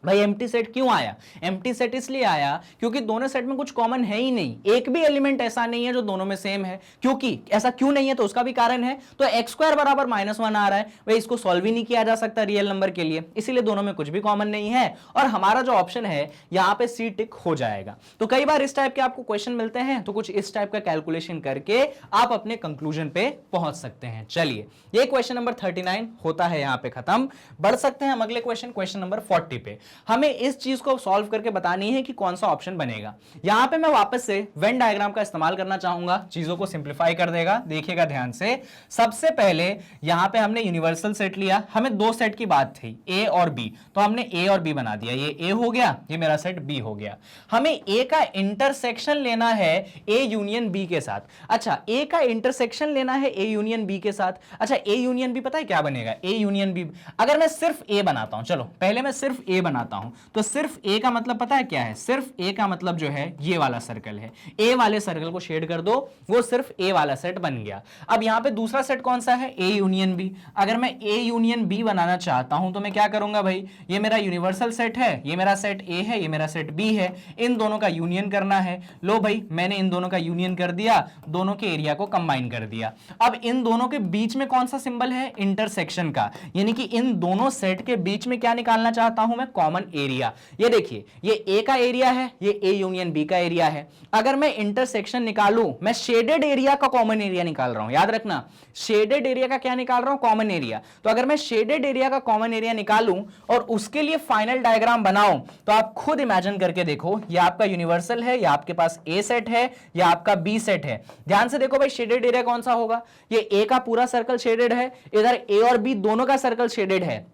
[SPEAKER 1] भाई एम्प्टी सेट क्यों आया, एम्प्टी सेट इसलिए आया क्योंकि दोनों सेट में कुछ कॉमन है ही नहीं, एक भी एलिमेंट ऐसा नहीं है जो दोनों में सेम है। क्योंकि ऐसा क्यों नहीं है तो उसका भी कारण है। तो x² बराबर -1 आ रहा है, भाई इसको सॉल्व ही नहीं किया जा सकता रियल नंबर के लिए, इसीलिए दोनों में कुछ भी कॉमन नहीं है और हमारा जो ऑप्शन है यहां पे सी टिक हो जाएगा। तो कई बार इस टाइप के आपको क्वेश्चन मिलते हैं, तो कुछ इस टाइप का कैलकुलेशन करके आप अपने कंक्लूजन पे पहुंच सकते हैं। चलिए ये क्वेश्चन नंबर 39 होता है यहां पे खत्म। बढ़ सकते हैं हम अगले क्वेश्चन नंबर 40 पे। हमें इस चीज को सॉल्व करके बतानी है कि कौन सा ऑप्शन बनेगा। यहां पे मैं वापस से वेन डायग्राम का इस्तेमाल करना चाहूंगा, चीजों को सिंप्लीफाई कर देगा। देखिएगा ध्यान से, सबसे पहले यहां पे हमने यूनिवर्सल सेट लिया, हमें दो सेट की बात थी ए और बी, तो हमने ए और बी बना दिया, ये ए हो गया, ये मेरा सेट बी हो गया। हमें ए का इंटरसेक्शन लेना है ए यूनियन बी के साथ। अच्छा, ए का इंटरसेक्शन लेना है ए यूनियन बी के साथ। अच्छा, ए यूनियन बी पता है क्या बनेगा, ए यूनियन बी अगर मैं सिर्फ ए बनाता हूं, चलो पहले मैं सिर्फ ए बनाता हूं, तो सिर्फ ए का मतलब पता है क्या है, सिर्फ ए का मतलब जो है ये वाला सर्कल है, ए वाले सर्कल को शेड कर दो, वो सिर्फ ए वाला सेट बन गया। अब यहां पे दूसरा सेट कौन सा है, ए यूनियन बी। अगर मैं ए यूनियन बी बनाना चाहता हूं तो मैं क्या करूंगा भाई, ये मेरा यूनिवर्सल सेट है, ये मेरा सेट ए है, ये मेरा सेट बी है, इन दोनों का यूनियन करना है। लो भाई मैंने इन दोनों का यूनियन कर दिया, दोनों के एरिया को कंबाइन कर दिया। अब इन दोनों के बीच में कौन सा सिंबल है, इंटरसेक्शन का, यानी कि इन दोनों सेट के बीच में क्या निकालना चाहता हूं मैं, कॉमन एरिया। ये देखिए ये ए का एरिया है, ये ए यूनियन बी का एरिया है। अगर मैं इंटरसेक्शन निकालूं, मैं शेडेड एरिया का कॉमन एरिया निकाल रहा हूं, याद रखना शेडेड एरिया का क्या निकाल रहा हूं, कॉमन एरिया। तो अगर मैं शेडेड एरिया का कॉमन एरिया निकालूं और उसके लिए फाइनल डायग्राम बनाऊं, तो आप खुद इमेजिन करके देखो, ये आपका यूनिवर्सल है, या आपके पास ए सेट है, या आपका बी सेट है। ध्यान से देखो भाई शेडेड एरिया कौन सा होगा, ये ए का पूरा सर्कल शेडेड है, इधर ए और बी दोनों का सर्कल शेडेड है,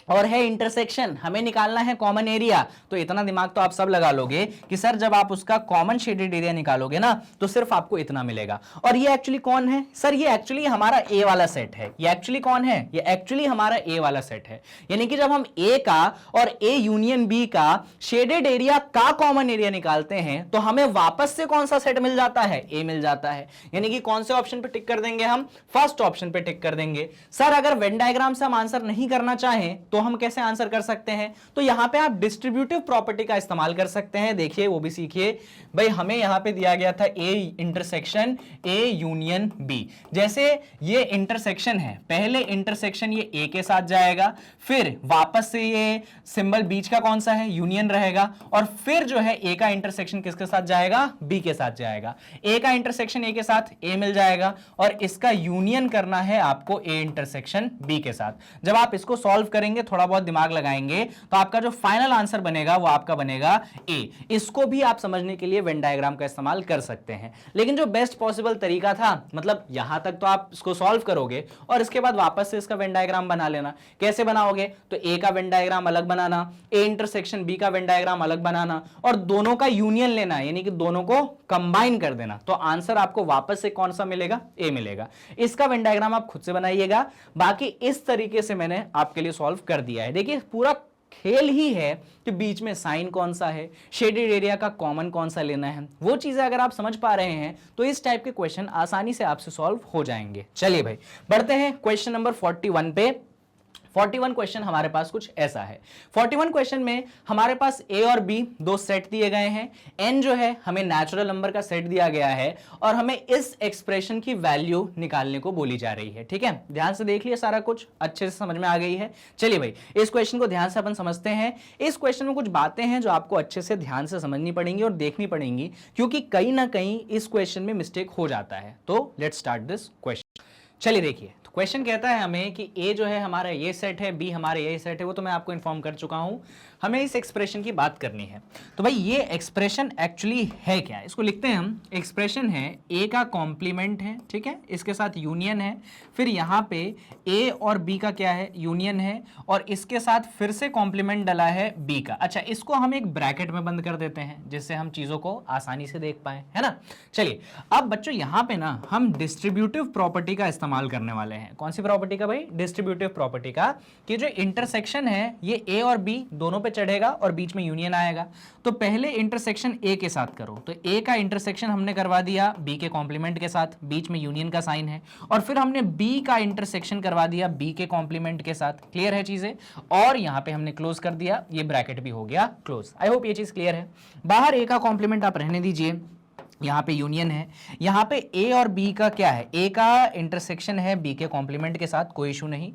[SPEAKER 1] और है इंटरसेक्शन, हमें निकालना है कॉमन एरिया। तो इतना दिमाग तो आप सब लगा लोगे कि सर जब आप उसका कॉमन शेडेड एरिया निकालोगे ना तो सिर्फ आपको इतना मिलेगा। और ये एक्चुअली कौन है, सर ये एक्चुअली हमारा ए वाला सेट है। ये एक्चुअली कौन है, ये एक्चुअली हमारा ए वाला सेट है। यानी कि जब हम ए का और ए यूनियन बी का शेडेड एरिया का कॉमन एरिया निकालते हैं तो हमें वापस से कौन सा सेट मिल जाता है, ए मिल जाता है। यानी कि कौन से ऑप्शन पे टिक कर देंगे हम, फर्स्ट ऑप्शन पे टिक कर देंगे। सर अगर वेन डायग्राम से हम आंसर नहीं करना चाहें तो हम कैसे आंसर कर सकते हैं, तो यहां पे आप डिस्ट्रीब्यूटिव प्रॉपर्टी का इस्तेमाल कर सकते हैं। देखिए वो भी सीखिए भाई, हमें यहां पे दिया गया था A intersection A union B. जैसे ये इंटरसेक्शन है, पहले इंटरसेक्शन ये ए के साथ जाएगा, फिर वापस से ये सिंबल बीच का कौन सा है, यूनियन रहेगा, और फिर जो है ए का इंटरसेक्शन किसके साथ जाएगा, बी के साथ जाएगा। ए का इंटरसेक्शन ए के साथ ए मिल जाएगा और इसका यूनियन करना है आपको ए इंटरसेक्शन बी के साथ। जब आप इसको सॉल्व करेंगे, थोड़ा बहुत दिमाग लगाएंगे, तो आपका जो फाइनल आंसर बनेगा वो आपका बनेगा ए। इसको भी आप समझने के लिए वेन डायग्राम का इस्तेमाल कर सकते हैं, लेकिन जो बेस्ट पॉसिबल तरीका था, मतलब यहां तक तो आप इसको सॉल्व करोगे और इसके बाद वापस से इसका वेन डायग्राम बना लेना। कैसे बनाओगे, तो ए का वेन डायग्राम अलग बनाना, ए इंटरसेक्शन बी का वेन डायग्राम अलग बनाना और दोनों का यूनियन लेना, यानी कि दोनों को कंबाइन कर देना। तो आंसर आपको वापस से कौन सा मिलेगा, ए मिलेगा। इसका वेन डायग्राम आप खुद से बनाइएगा, बाकी इस तरीके से मैंने आपके लिए सॉल्व कर दिया है। देखिए पूरा खेल ही है कि बीच में साइन कौन सा है, शेडेड एरिया का कॉमन कौन सा लेना है, वो चीजें अगर आप समझ पा रहे हैं तो इस टाइप के क्वेश्चन आसानी से आपसे सॉल्व हो जाएंगे। चलिए भाई बढ़ते हैं क्वेश्चन नंबर 41 पे। 41 क्वेश्चन हमारे पास कुछ ऐसा है। 41 क्वेश्चन में हमारे पास ए और बी दो सेट दिए गए हैं, एन जो है हमें नेचुरल नंबर का सेट दिया गया है और हमें इस एक्सप्रेशन की वैल्यू निकालने को बोली जा रही है। ठीक है, ध्यान से देख लिया, सारा कुछ अच्छे से समझ में आ गई है। चलिए भाई इस क्वेश्चन को ध्यान से अपन समझते हैं। इस क्वेश्चन में कुछ बातें हैं जो आपको अच्छे से ध्यान से समझनी पड़ेंगी और देखनी पड़ेंगी, क्योंकि कहीं ना कहीं इस क्वेश्चन में मिस्टेक हो जाता है। तो लेट्स स्टार्ट दिस क्वेश्चन। चलिए देखिए, तो क्वेश्चन कहता है हमें कि ए जो है हमारा ये सेट है, बी हमारा ये सेट है, वो तो मैं आपको इन्फॉर्म कर चुका हूं। हमें इस एक्सप्रेशन की बात करनी है। तो भाई ये एक्सप्रेशन एक्चुअली है क्या, इसको लिखते हैं हम। एक्सप्रेशन है ए का कॉम्प्लीमेंट है, ठीक है, इसके साथ यूनियन है, फिर यहाँ पे ए और बी का क्या है, यूनियन है, और इसके साथ फिर से कॉम्प्लीमेंट डला है बी का। अच्छा, इसको हम एक ब्रैकेट में बंद कर देते हैं जिससे हम चीजों को आसानी से देख पाए, है ना। चलिए अब बच्चों यहाँ पे ना हम डिस्ट्रीब्यूटिव प्रॉपर्टी का इस्तेमाल करने वाले हैं। कौन सी प्रॉपर्टी का भाई, डिस्ट्रीब्यूटिव प्रॉपर्टी का, कि जो इंटरसेक्शन है ये ए और बी दोनों पे चढ़ेगा और बीच में यूनियन आएगा। तो पहले इंटरसेक्शन ए के साथ करो, तो ए का इंटरसेक्शन हमने करवा दिया बी के कॉम्प्लीमेंट के साथ, बीच में यूनियन का साइन है, और फिर हमने बी का इंटरसेक्शन करवा दिया बी के कॉम्प्लीमेंट के साथ। क्लियर है चीजें, और यहां पे हमने क्लोज कर दिया, ये ब्रैकेट भी हो गया क्लोज। आई होप ये चीज क्लियर है। बाहर ए का कॉम्प्लीमेंट आप रहने दीजिए, यहाँ पे यूनियन है, यहाँ पे ए और बी का क्या है, ए का इंटरसेक्शन है बी के कॉम्प्लीमेंट के साथ, कोई इशू नहीं।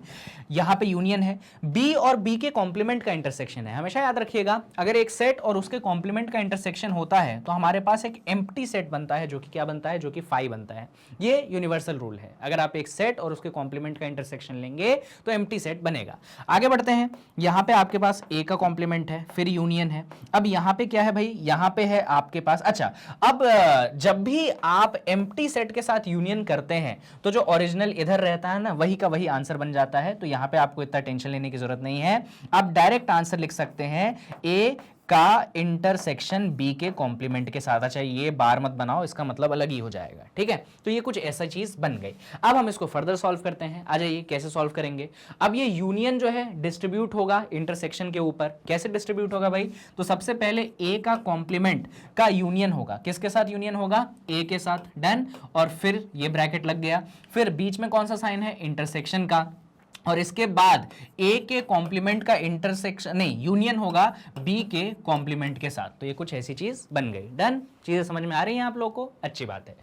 [SPEAKER 1] यहाँ पे यूनियन है, बी और बी के कॉम्प्लीमेंट का इंटरसेक्शन है। हमेशा याद रखिएगा, अगर एक सेट और उसके कॉम्प्लीमेंट का इंटरसेक्शन होता है तो हमारे पास एक एम्प्टी सेट बनता है, जो कि क्या बनता है, जो कि फाई बनता है। ये यूनिवर्सल रूल है, अगर आप एक सेट और उसके कॉम्प्लीमेंट का इंटरसेक्शन लेंगे तो एम्प्टी सेट बनेगा। आगे बढ़ते हैं, यहाँ पे आपके पास ए का कॉम्प्लीमेंट है, फिर यूनियन है। अब यहाँ पे क्या है भाई, यहाँ पे है आपके पास, अच्छा अब जब भी आप एम्प्टी सेट के साथ यूनियन करते हैं तो जो ओरिजिनल इधर रहता है ना, वही का वही आंसर बन जाता है। तो यहां पे आपको इतना टेंशन लेने की जरूरत नहीं है, आप डायरेक्ट आंसर लिख सकते हैं ए का इंटरसेक्शन बी के कॉम्प्लीमेंट के साथ। अच्छा ये बार मत बनाओ, इसका मतलब अलग ही हो जाएगा, ठीक है। तो ये कुछ ऐसा चीज बन गई। अब हम इसको फर्दर सॉल्व करते हैं। आ जाइए, कैसे सॉल्व करेंगे। अब ये यूनियन जो है डिस्ट्रीब्यूट होगा इंटरसेक्शन के ऊपर। कैसे डिस्ट्रीब्यूट होगा भाई, तो सबसे पहले ए का कॉम्प्लीमेंट का यूनियन होगा, किसके साथ यूनियन होगा, ए के साथ, डन। और फिर ये ब्रैकेट लग गया, फिर बीच में कौन सा साइन है, इंटरसेक्शन का, और इसके बाद ए के कॉम्प्लीमेंट का इंटरसेक्शन नहीं यूनियन होगा बी के कॉम्प्लीमेंट के साथ। तो ये कुछ ऐसी चीज बन गई। डन, चीजें समझ में आ रही हैं आप लोगों को, अच्छी बात है।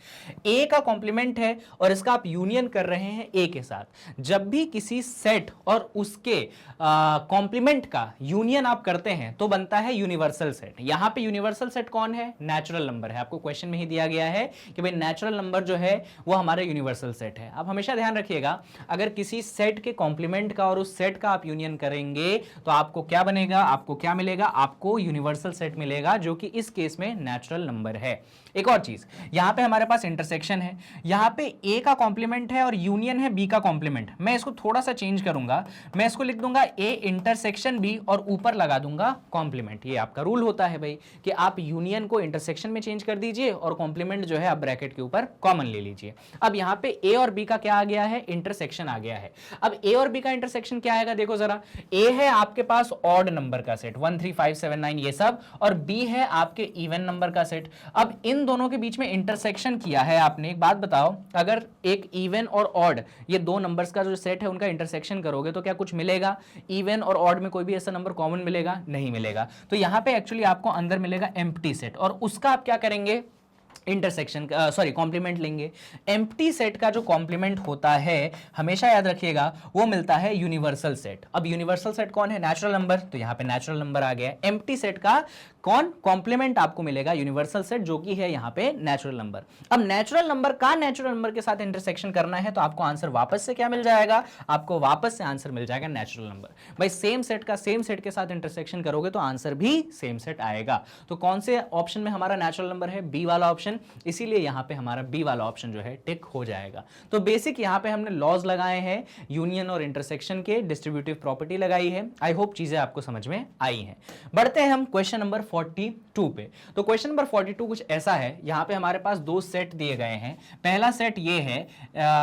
[SPEAKER 1] ए का कॉम्प्लीमेंट है और इसका आप यूनियन कर रहे हैं ए के साथ। जब भी किसी सेट और उसके कॉम्प्लीमेंट का यूनियन आप करते हैं तो बनता है यूनिवर्सल सेट। यहां पे यूनिवर्सल सेट कौन है, नेचुरल नंबर है। आपको क्वेश्चन में ही दिया गया है कि भाई नेचुरल नंबर जो है वो हमारा यूनिवर्सल सेट है। आप हमेशा ध्यान रखिएगा, अगर किसी सेट के कॉम्प्लीमेंट का और उस सेट का आप यूनियन करेंगे तो आपको क्या बनेगा, आपको क्या मिलेगा, आपको यूनिवर्सल सेट मिलेगा, जो कि इस केस में नेचुरल नंबर है। एक और चीज, यहां पे हमारे पास इंटरसेक्शन है, यहां पे ए का कॉम्प्लीमेंट है और यूनियन है बी का कॉम्प्लीमेंट। मैं इसको थोड़ा सा चेंज करूंगा, मैं इसको लिख दूंगा ए इंटरसेक्शन बी और ऊपर लगा दूंगा कॉम्प्लीमेंट। ये आपका रूल होता है भाई कि आप यूनियन को इंटरसेक्शन में चेंज कर दीजिए और कॉम्प्लीमेंट जो है आप ब्रैकेट के ऊपर कॉमन ले लीजिए। अब यहां पे ए और बी का क्या आ गया है, इंटरसेक्शन आ गया है। अब ए और बी का इंटरसेक्शन क्या आएगा, देखो जरा, ए है आपके पास ऑड नंबर का सेट 1 3 5 7 9 ये सब, और बी है आपके इवन नंबर का सेट। अब इन दोनों के बीच में इंटरसेक्शन किया है आपने। एक बात बताओ, अगर एक इवन और ऑड ये दो नंबर्स का जो सेट है उनका इंटरसेक्शन करोगे तो क्या कुछ मिलेगा, इवन और ऑड में कोई भी ऐसा नंबर कॉमन मिलेगा, नहीं मिलेगा। तो यहां पे एक्चुअली आपको अंदर मिलेगा एम्प्टी सेट, और उसका आप क्या करेंगे, इंटरसेक्शन सॉरी कॉम्प्लीमेंट लेंगे। एम्प्टी सेट का जो कॉम्प्लीमेंट होता है हमेशा याद रखिएगा वो मिलता है यूनिवर्सल सेट। अब यूनिवर्सल सेट कौन है, नेचुरल नंबर, तो यहां पे नेचुरल नंबर आ गया। एम्प्टी सेट का कौन कॉम्प्लीमेंट आपको मिलेगा, यूनिवर्सल सेट, जो कि है यहां पे नेचुरल नंबर। अब नेचुरल नंबर का नेचुरल नंबर के साथ इंटरसेक्शन करना है तो आपको आंसर वापस से क्या मिल जाएगा, आपको वापस से आंसर मिल जाएगा नेचुरल नंबर। भाई सेम सेट का सेम सेट के साथ इंटरसेक्शन करोगे तो आंसर भी सेम सेट आएगा। तो कौन से ऑप्शन में हमारा नेचुरल नंबर है, बी वाला ऑप्शन, इसीलिए यहां पे हमारा बी वाला ऑप्शन जो है टिक हो जाएगा। तो बेसिक यहां पे हमने लॉज लगाए हैं यूनियन और इंटरसेक्शन के, डिस्ट्रीब्यूटिव प्रॉपर्टी लगाई है। आई होप चीजें आपको समझ में आई हैं। बढ़ते हैं हम क्वेश्चन नंबर 42 पे। तो क्वेश्चन नंबर 42 कुछ ऐसा है, यहां पे हमारे पास दो सेट दिए गए हैं। पहला सेट ये है,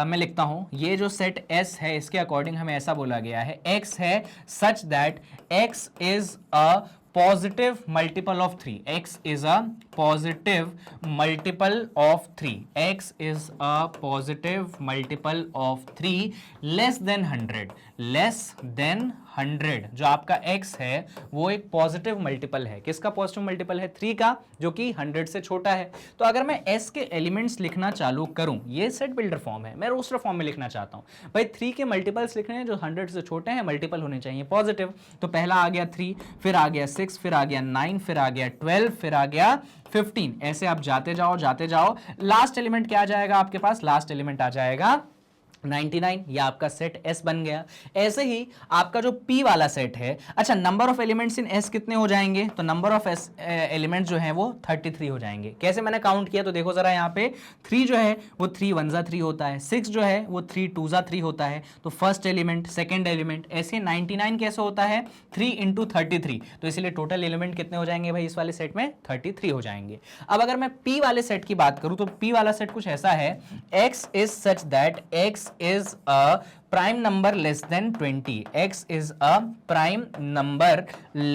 [SPEAKER 1] मैं लिखता हूं, ये जो सेट S है इसके अकॉर्डिंग हमें ऐसा बोला गया है, X है सच दैट X इज अ positive multiple of 3. X is a positive multiple of 3. X is a positive multiple of 3 less than 100. Less than 100 जो आपका x है वो एक पॉजिटिव मल्टीपल है। किसका पॉजिटिव मल्टीपल है, 3 का, जो कि 100 से छोटा है। तो अगर मैं s के एलिमेंट्स लिखना चालू करूं, ये सेट बिल्डर फॉर्म है, मैं रोस्टर फॉर्म में लिखना चाहता हूं भाई, 3 के मल्टीपल्स लिखने हैं जो 100 से छोटे हैं, मल्टीपल होने चाहिए पॉजिटिव। तो पहला आ गया 3, फिर आ गया 6, फिर आ गया 9, फिर आ गया 12, फिर आ गया 15। ऐसे आप जाते जाओ जाते जाओ, लास्ट एलिमेंट क्या आ जाएगा आपके पास, लास्ट एलिमेंट आ जाएगा 99, ये आपका सेट S बन गया। ऐसे ही आपका जो P वाला सेट है, अच्छा number of elements in S कितने हो जाएंगे, तो नंबर ऑफ S एलिमेंट्स जो हैं वो 33 हो जाएंगे। कैसे मैंने काउंट किया, तो देखो जरा यहाँ पे 3 जो है वो 3 1 जा 3 होता है, 6 जो है वो 3 2 जा 3 होता है, तो फर्स्ट एलिमेंट सेकंड एलिमेंट, ऐसे 99 कैसे होता है 3 इंटू 33, तो इसलिए टोटल एलिमेंट कितने हो जाएंगे भाई इस वाले सेट में 33 हो जाएंगे। अब अगर मैं P वाले सेट की बात करूं तो P वाला सेट कुछ ऐसा है, X is such that X is a prime number less than 20, x is a prime number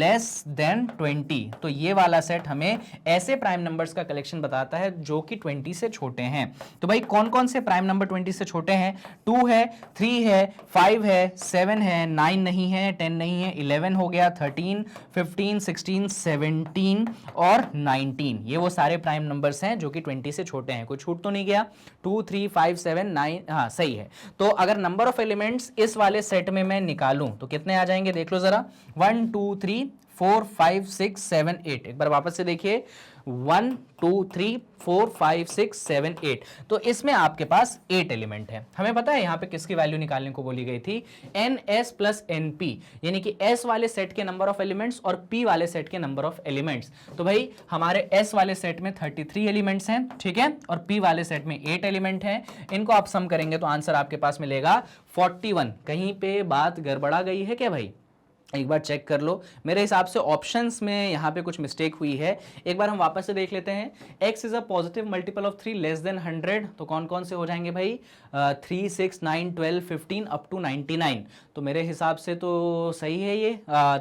[SPEAKER 1] less than 20, तो ये वाला सेट हमें ऐसे प्राइम नंबर्स का कलेक्शन बताता है जो कि 20 से छोटे हैं। तो भाई कौन कौन से प्राइम नंबर 20 से छोटे हैं, 2 है, 3 है, 5 है, 7 है, 9 नहीं है, 10 नहीं है, 11 हो गया, 13, 15, 16, 17 और 19, ये वो सारे प्राइम नंबर्स हैं जो कि 20 से छोटे हैं। कोई छूट तो नहीं गया, 2 3 5 7 9, हाँ सही है। तो अगर नंबर ऑफ एलिमेंट्स इस वाले सेट में मैं निकालूं तो कितने आ जाएंगे, देख लो जरा, 1 2 3 4 5 6 7 8, एक बार वापस से देखिए, 1 2 3 4 5 6 7 8, तो इसमें आपके पास 8 एलिमेंट है। हमें पता है यहाँ पे किसकी वैल्यू निकालने को बोली गई थी, NS प्लस NP, यानी कि S वाले सेट के नंबर ऑफ एलिमेंट्स और P वाले सेट के नंबर ऑफ एलिमेंट्स। तो भाई हमारे S वाले सेट में 33 एलिमेंट्स हैं, ठीक है, और P वाले सेट में 8 एलिमेंट हैं। इनको आप सम करेंगे तो आंसर आपके पास मिलेगा 41। कहीं पे बात गड़बड़ा गई है क्या भाई, एक बार चेक कर लो। मेरे हिसाब से ऑप्शंस में यहाँ पे कुछ मिस्टेक हुई है, एक बार हम वापस से देख लेते हैं। x इज a positive multiple of 3 less than 100, तो कौन कौन से हो जाएंगे भाई, 3 6 9 12 15 अप टू 99, तो मेरे हिसाब से तो सही है ये।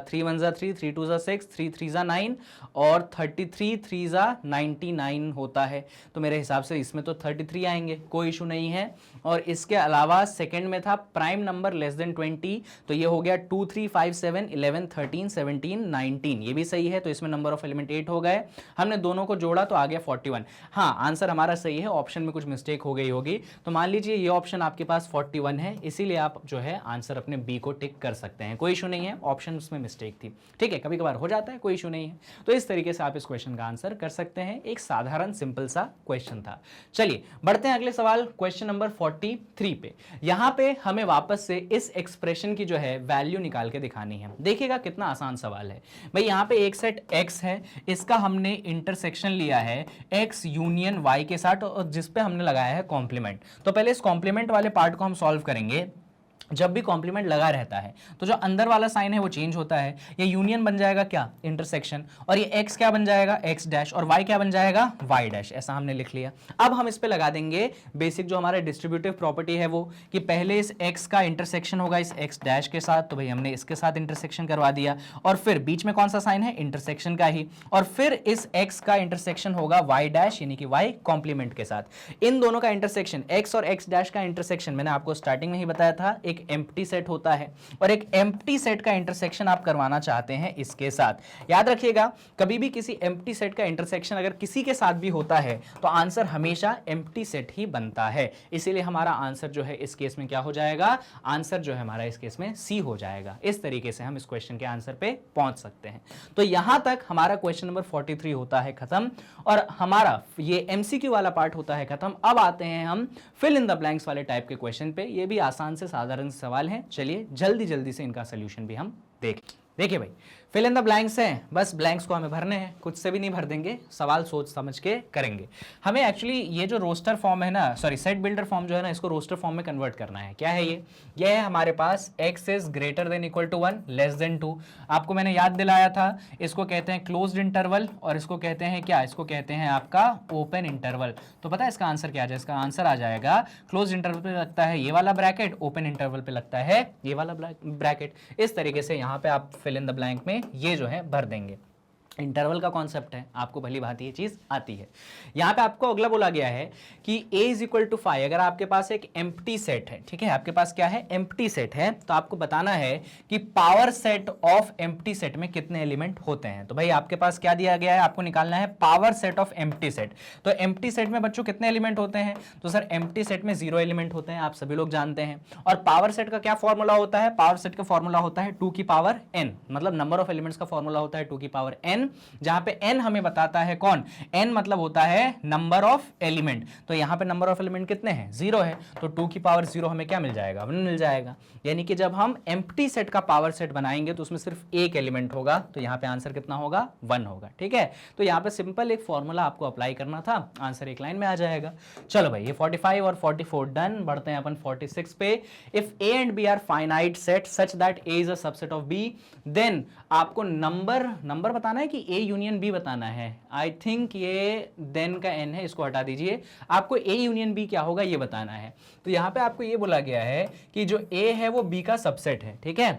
[SPEAKER 1] 3 1 जा 3, 3 2 जा 6, 3 3 जा 9 और 33 3 जा 99 होता है, तो मेरे हिसाब से इसमें तो 33 आएंगे, कोई इशू नहीं है। और इसके अलावा सेकंड में था प्राइम नंबर लेस देन 20, तो ये हो गया 2 3 5 7 11 13 17 19, ये भी सही है, तो इसमें नंबर ऑफ एलिमेंट 8 हो गए। हमने दोनों को जोड़ा तो आ गया 41। हाँ आंसर हमारा सही है, ऑप्शन में कुछ मिस्टेक हो गई होगी, तो मान लीजिए ये ऑप्शन आपके पास 41 है, इसीलिए आप जो है आंसर अपने बी को टिक कर सकते हैं, कोई इशू नहीं है, ऑप्शन में मिस्टेक थी, ठीक है, कभी कभार हो जाता है, कोई इशू नहीं है। तो इस तरीके से आप इस क्वेश्चन का आंसर कर सकते हैं, एक साधारण सिंपल सा क्वेश्चन था। चलिए बढ़ते हैं अगले सवाल, क्वेश्चन नंबर 43 पे। यहां पे हमें वापस से इस एक्सप्रेशन की जो है वैल्यू निकाल के दिखानी है। देखिएगा कितना आसान सवाल है भाई, यहां पे एक सेट x है, इसका हमने इंटरसेक्शन लिया है x यूनियन y के साथ, और जिस पे हमने लगाया है कॉम्प्लीमेंट। तो पहले इस कॉम्प्लीमेंट वाले पार्ट को हम सॉल्व करेंगे। जब भी कॉम्प्लीमेंट लगा रहता है तो जो अंदर वाला साइन है वो चेंज होता है, ये यूनियन बन जाएगा क्या, इंटरसेक्शन, और ये x क्या बन जाएगा x डैश, और y क्या बन जाएगा y डैश, ऐसा हमने लिख लिया। अब हम इस पे लगा देंगे बेसिक जो हमारे डिस्ट्रीब्यूटिव प्रॉपर्टी है वो, कि पहले इस x का इंटरसेक्शन होगा इस x डैश के साथ, तो भाई हमने इसके साथ इंटरसेक्शन करवा दिया, और फिर बीच में कौन सा साइन है, इंटरसेक्शन का ही, और फिर इस x का इंटरसेक्शन होगा y डैश यानी कि y कॉम्प्लीमेंट के साथ। इन दोनों का इंटरसेक्शन x और x डैश का इंटरसेक्शन मैंने आपको स्टार्टिंग में ही बताया था, एक एम्प्टी सेट होता है, और एक एम्प्टी सेट का इंटरसेक्शन आप करवाना चाहते हैं इसके साथ। याद रखिएगा कभी भी किसी एम्प्टी सेट का इंटरसेक्शन अगर किसी के साथ भी होता है तो आंसर हमेशा एम्प्टी सेट ही बनता है, इसीलिए हमारा आंसर जो है इस केस में क्या हो जाएगा, आंसर जो है हमारा इस केस में सी हो जाएगा। इस तरीके से हम इस क्वेश्चन के आंसर पे पहुंच सकते हैं। तो यहां तक हमारा क्वेश्चन नंबर 43 होता है खत्म, और हमारा ये एमसीक्यू वाला पार्ट होता है खत्म। अब आते हैं हम फिल इन द ब्लैंक्स वाले टाइप के क्वेश्चन पे, ये भी आसान से साधारण सवाल है। चलिए जल्दी जल्दी से इनका सोल्यूशन भी हम देखिए भाई, फिल इन द ब्लैंक्स हैं, बस ब्लैंक्स को हमें भरने हैं, कुछ से भी नहीं भर देंगे, सवाल सोच समझ के करेंगे। हमें एक्चुअली ये जो रोस्टर फॉर्म है ना, सॉरी सेट बिल्डर फॉर्म जो है ना, इसको रोस्टर फॉर्म में कन्वर्ट करना है। क्या है ये है हमारे पास x is greater than equal to 1 less than 2। आपको मैंने याद दिलाया था, इसको कहते हैं क्लोज्ड इंटरवल, और इसको कहते हैं क्या, इसको कहते हैं आपका ओपन इंटरवल। तो पता है इसका आंसर क्या आ जाएगा, इसका आंसर आ जाएगा क्लोज्ड इंटरवल पे लगता है ये वाला ब्रैकेट, ओपन इंटरवल पे लगता है ये वाला ब्रैकेट। इस तरीके से यहाँ पे आप फिल इन द ब्लैंक में ये जो है भर देंगे। इंटरवल का कॉन्सेप्ट है, आपको भली भांति ये चीज आती है। यहां पे आपको अगला बोला गया है कि a इज इक्वल टू 5, अगर आपके पास एक एम्प्टी सेट है, ठीक है, आपके पास क्या है, एम्प्टी सेट है, तो आपको बताना है कि power set of empty set में कितने एलिमेंट होते हैं। तो भाई आपके पास क्या दिया गया है, आपको निकालना है power set of empty set. तो एम्प्टी सेट में बच्चों कितने एलिमेंट होते हैं, तो सर एम्प्टी सेट में 0 एलिमेंट होते हैं, आप सभी लोग जानते हैं। और पावर सेट का क्या फॉर्मूला होता है, पावर सेट का फॉर्मूला होता है 2 की पावर n, मतलब नंबर ऑफ एलिमेंट्स का फॉर्मूला होता है 2 की पावर n, जहां पे n हमें बताता है कौन, n मतलब होता है नंबर ऑफ एलिमेंट। तो यहां पे नंबर ऑफ एलिमेंट कितने हैं, 0 है, तो 2 की पावर 0 हमें क्या मिल जाएगा, 1 मिल जाएगा। यानी कि जब हम एम्प्टी सेट का पावर सेट बनाएंगे तो उसमें सिर्फ एक एलिमेंट होगा, तो यहां पे आंसर कितना होगा, 1 होगा। ठीक है, तो यहां पे सिंपल एक फॉर्मूला आपको अप्लाई करना था, आंसर एक लाइन में आ जाएगा। चलो भाई, ये 45 और 44 डन। बढ़ते हैं अपन 46 पे। If A and B are finite set such that A is a subset of B, then आपको नंबर बताना है कि ए यूनियन बी बताना है। आई थिंक ये देन का एन है, इसको हटा दीजिए। आपको ए यूनियन बी क्या होगा ये बताना है। तो यहां पे आपको ये बोला गया है कि जो ए है वो बी का सबसेट है। ठीक है,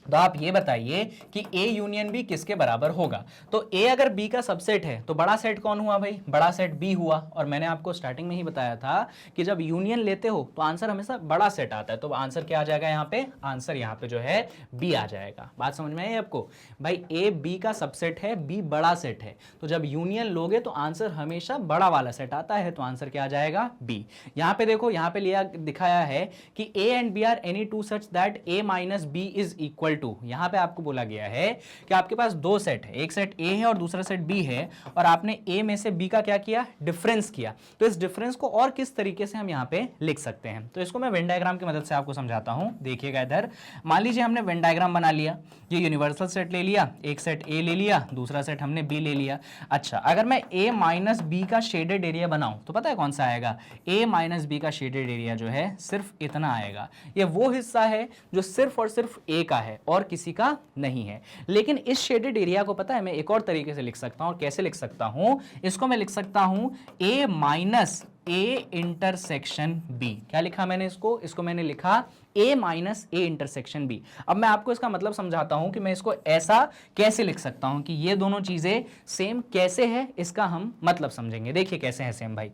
[SPEAKER 1] तो आप ये बताइए कि A यूनियन B किसके बराबर होगा। तो A अगर B का सबसेट है तो बड़ा सेट कौन हुआ भाई, बड़ा सेट B हुआ। और मैंने आपको स्टार्टिंग में ही बताया था कि जब यूनियन लेते हो तो आंसर हमेशा बड़ा सेट आता है। तो आंसर क्या आ जाएगा यहाँ पे, आंसर यहाँ पे जो है B आ जाएगा। बात समझ में आई आपको भाई, A B का सबसेट है, B बड़ा सेट है, तो जब यूनियन लोगे तो आंसर हमेशा बड़ा वाला सेट आता है, तो आंसर क्या आ जाएगा, B। यहाँ पे देखो, यहाँ पे लिया दिखाया है कि A and B are any two such that A minus B is equal to. यहां पे आपको बोला गया है कि आपके पास दो सेट है, एक सेट A है और दूसरा सेट B है, और आपने A में से B का क्या किया, डिफरेंस किया। तो इस डिफरेंस को और किस तरीके से हम यहां पे लिख सकते हैं, तो इसको मैं वेन डायग्राम की मदद से आपको समझाता हूं। देखिएगा इधर, मान लीजिए हमने वेन डायग्राम बना लिया, ये यूनिवर्सल सेट ले लिया, एक सेट A ले लिया, दूसरा सेट हमने B ले लिया। अच्छा, अगर मैं A माइनस B का शेडेड एरिया बनाऊं तो पता है कौन सा आएगा, A माइनस B का शेडेड एरिया जो है सिर्फ इतना आएगा। ये वो हिस्सा है जो सिर्फ और सिर्फ A का है और किसी का नहीं है। लेकिन इस शेडेड एरिया को पता है मैं एक और तरीके से लिख सकता हूं, और कैसे लिख सकता हूं, इसको मैं लिख सकता हूं A minus A intersection B। क्या लिखा मैंने इसको मैंने लिखा A minus A intersection B। अब मैं आपको इसका मतलब समझाता हूं कि मैं इसको ऐसा कैसे लिख सकता हूं कि ये दोनों चीजें सेम कैसे है, इसका हम मतलब समझेंगे। देखिए कैसे है सेम भाई।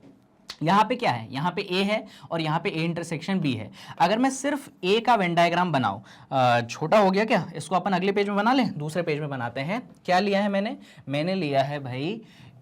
[SPEAKER 1] यहाँ पे क्या है, यहाँ पे A है और यहाँ पे A इंटरसेक्शन B है। अगर मैं सिर्फ A का वेन डायग्राम बनाऊं, छोटा हो गया क्या, इसको अपन अगले पेज में बना लें, दूसरे पेज में बनाते हैं। क्या लिया है मैंने लिया है भाई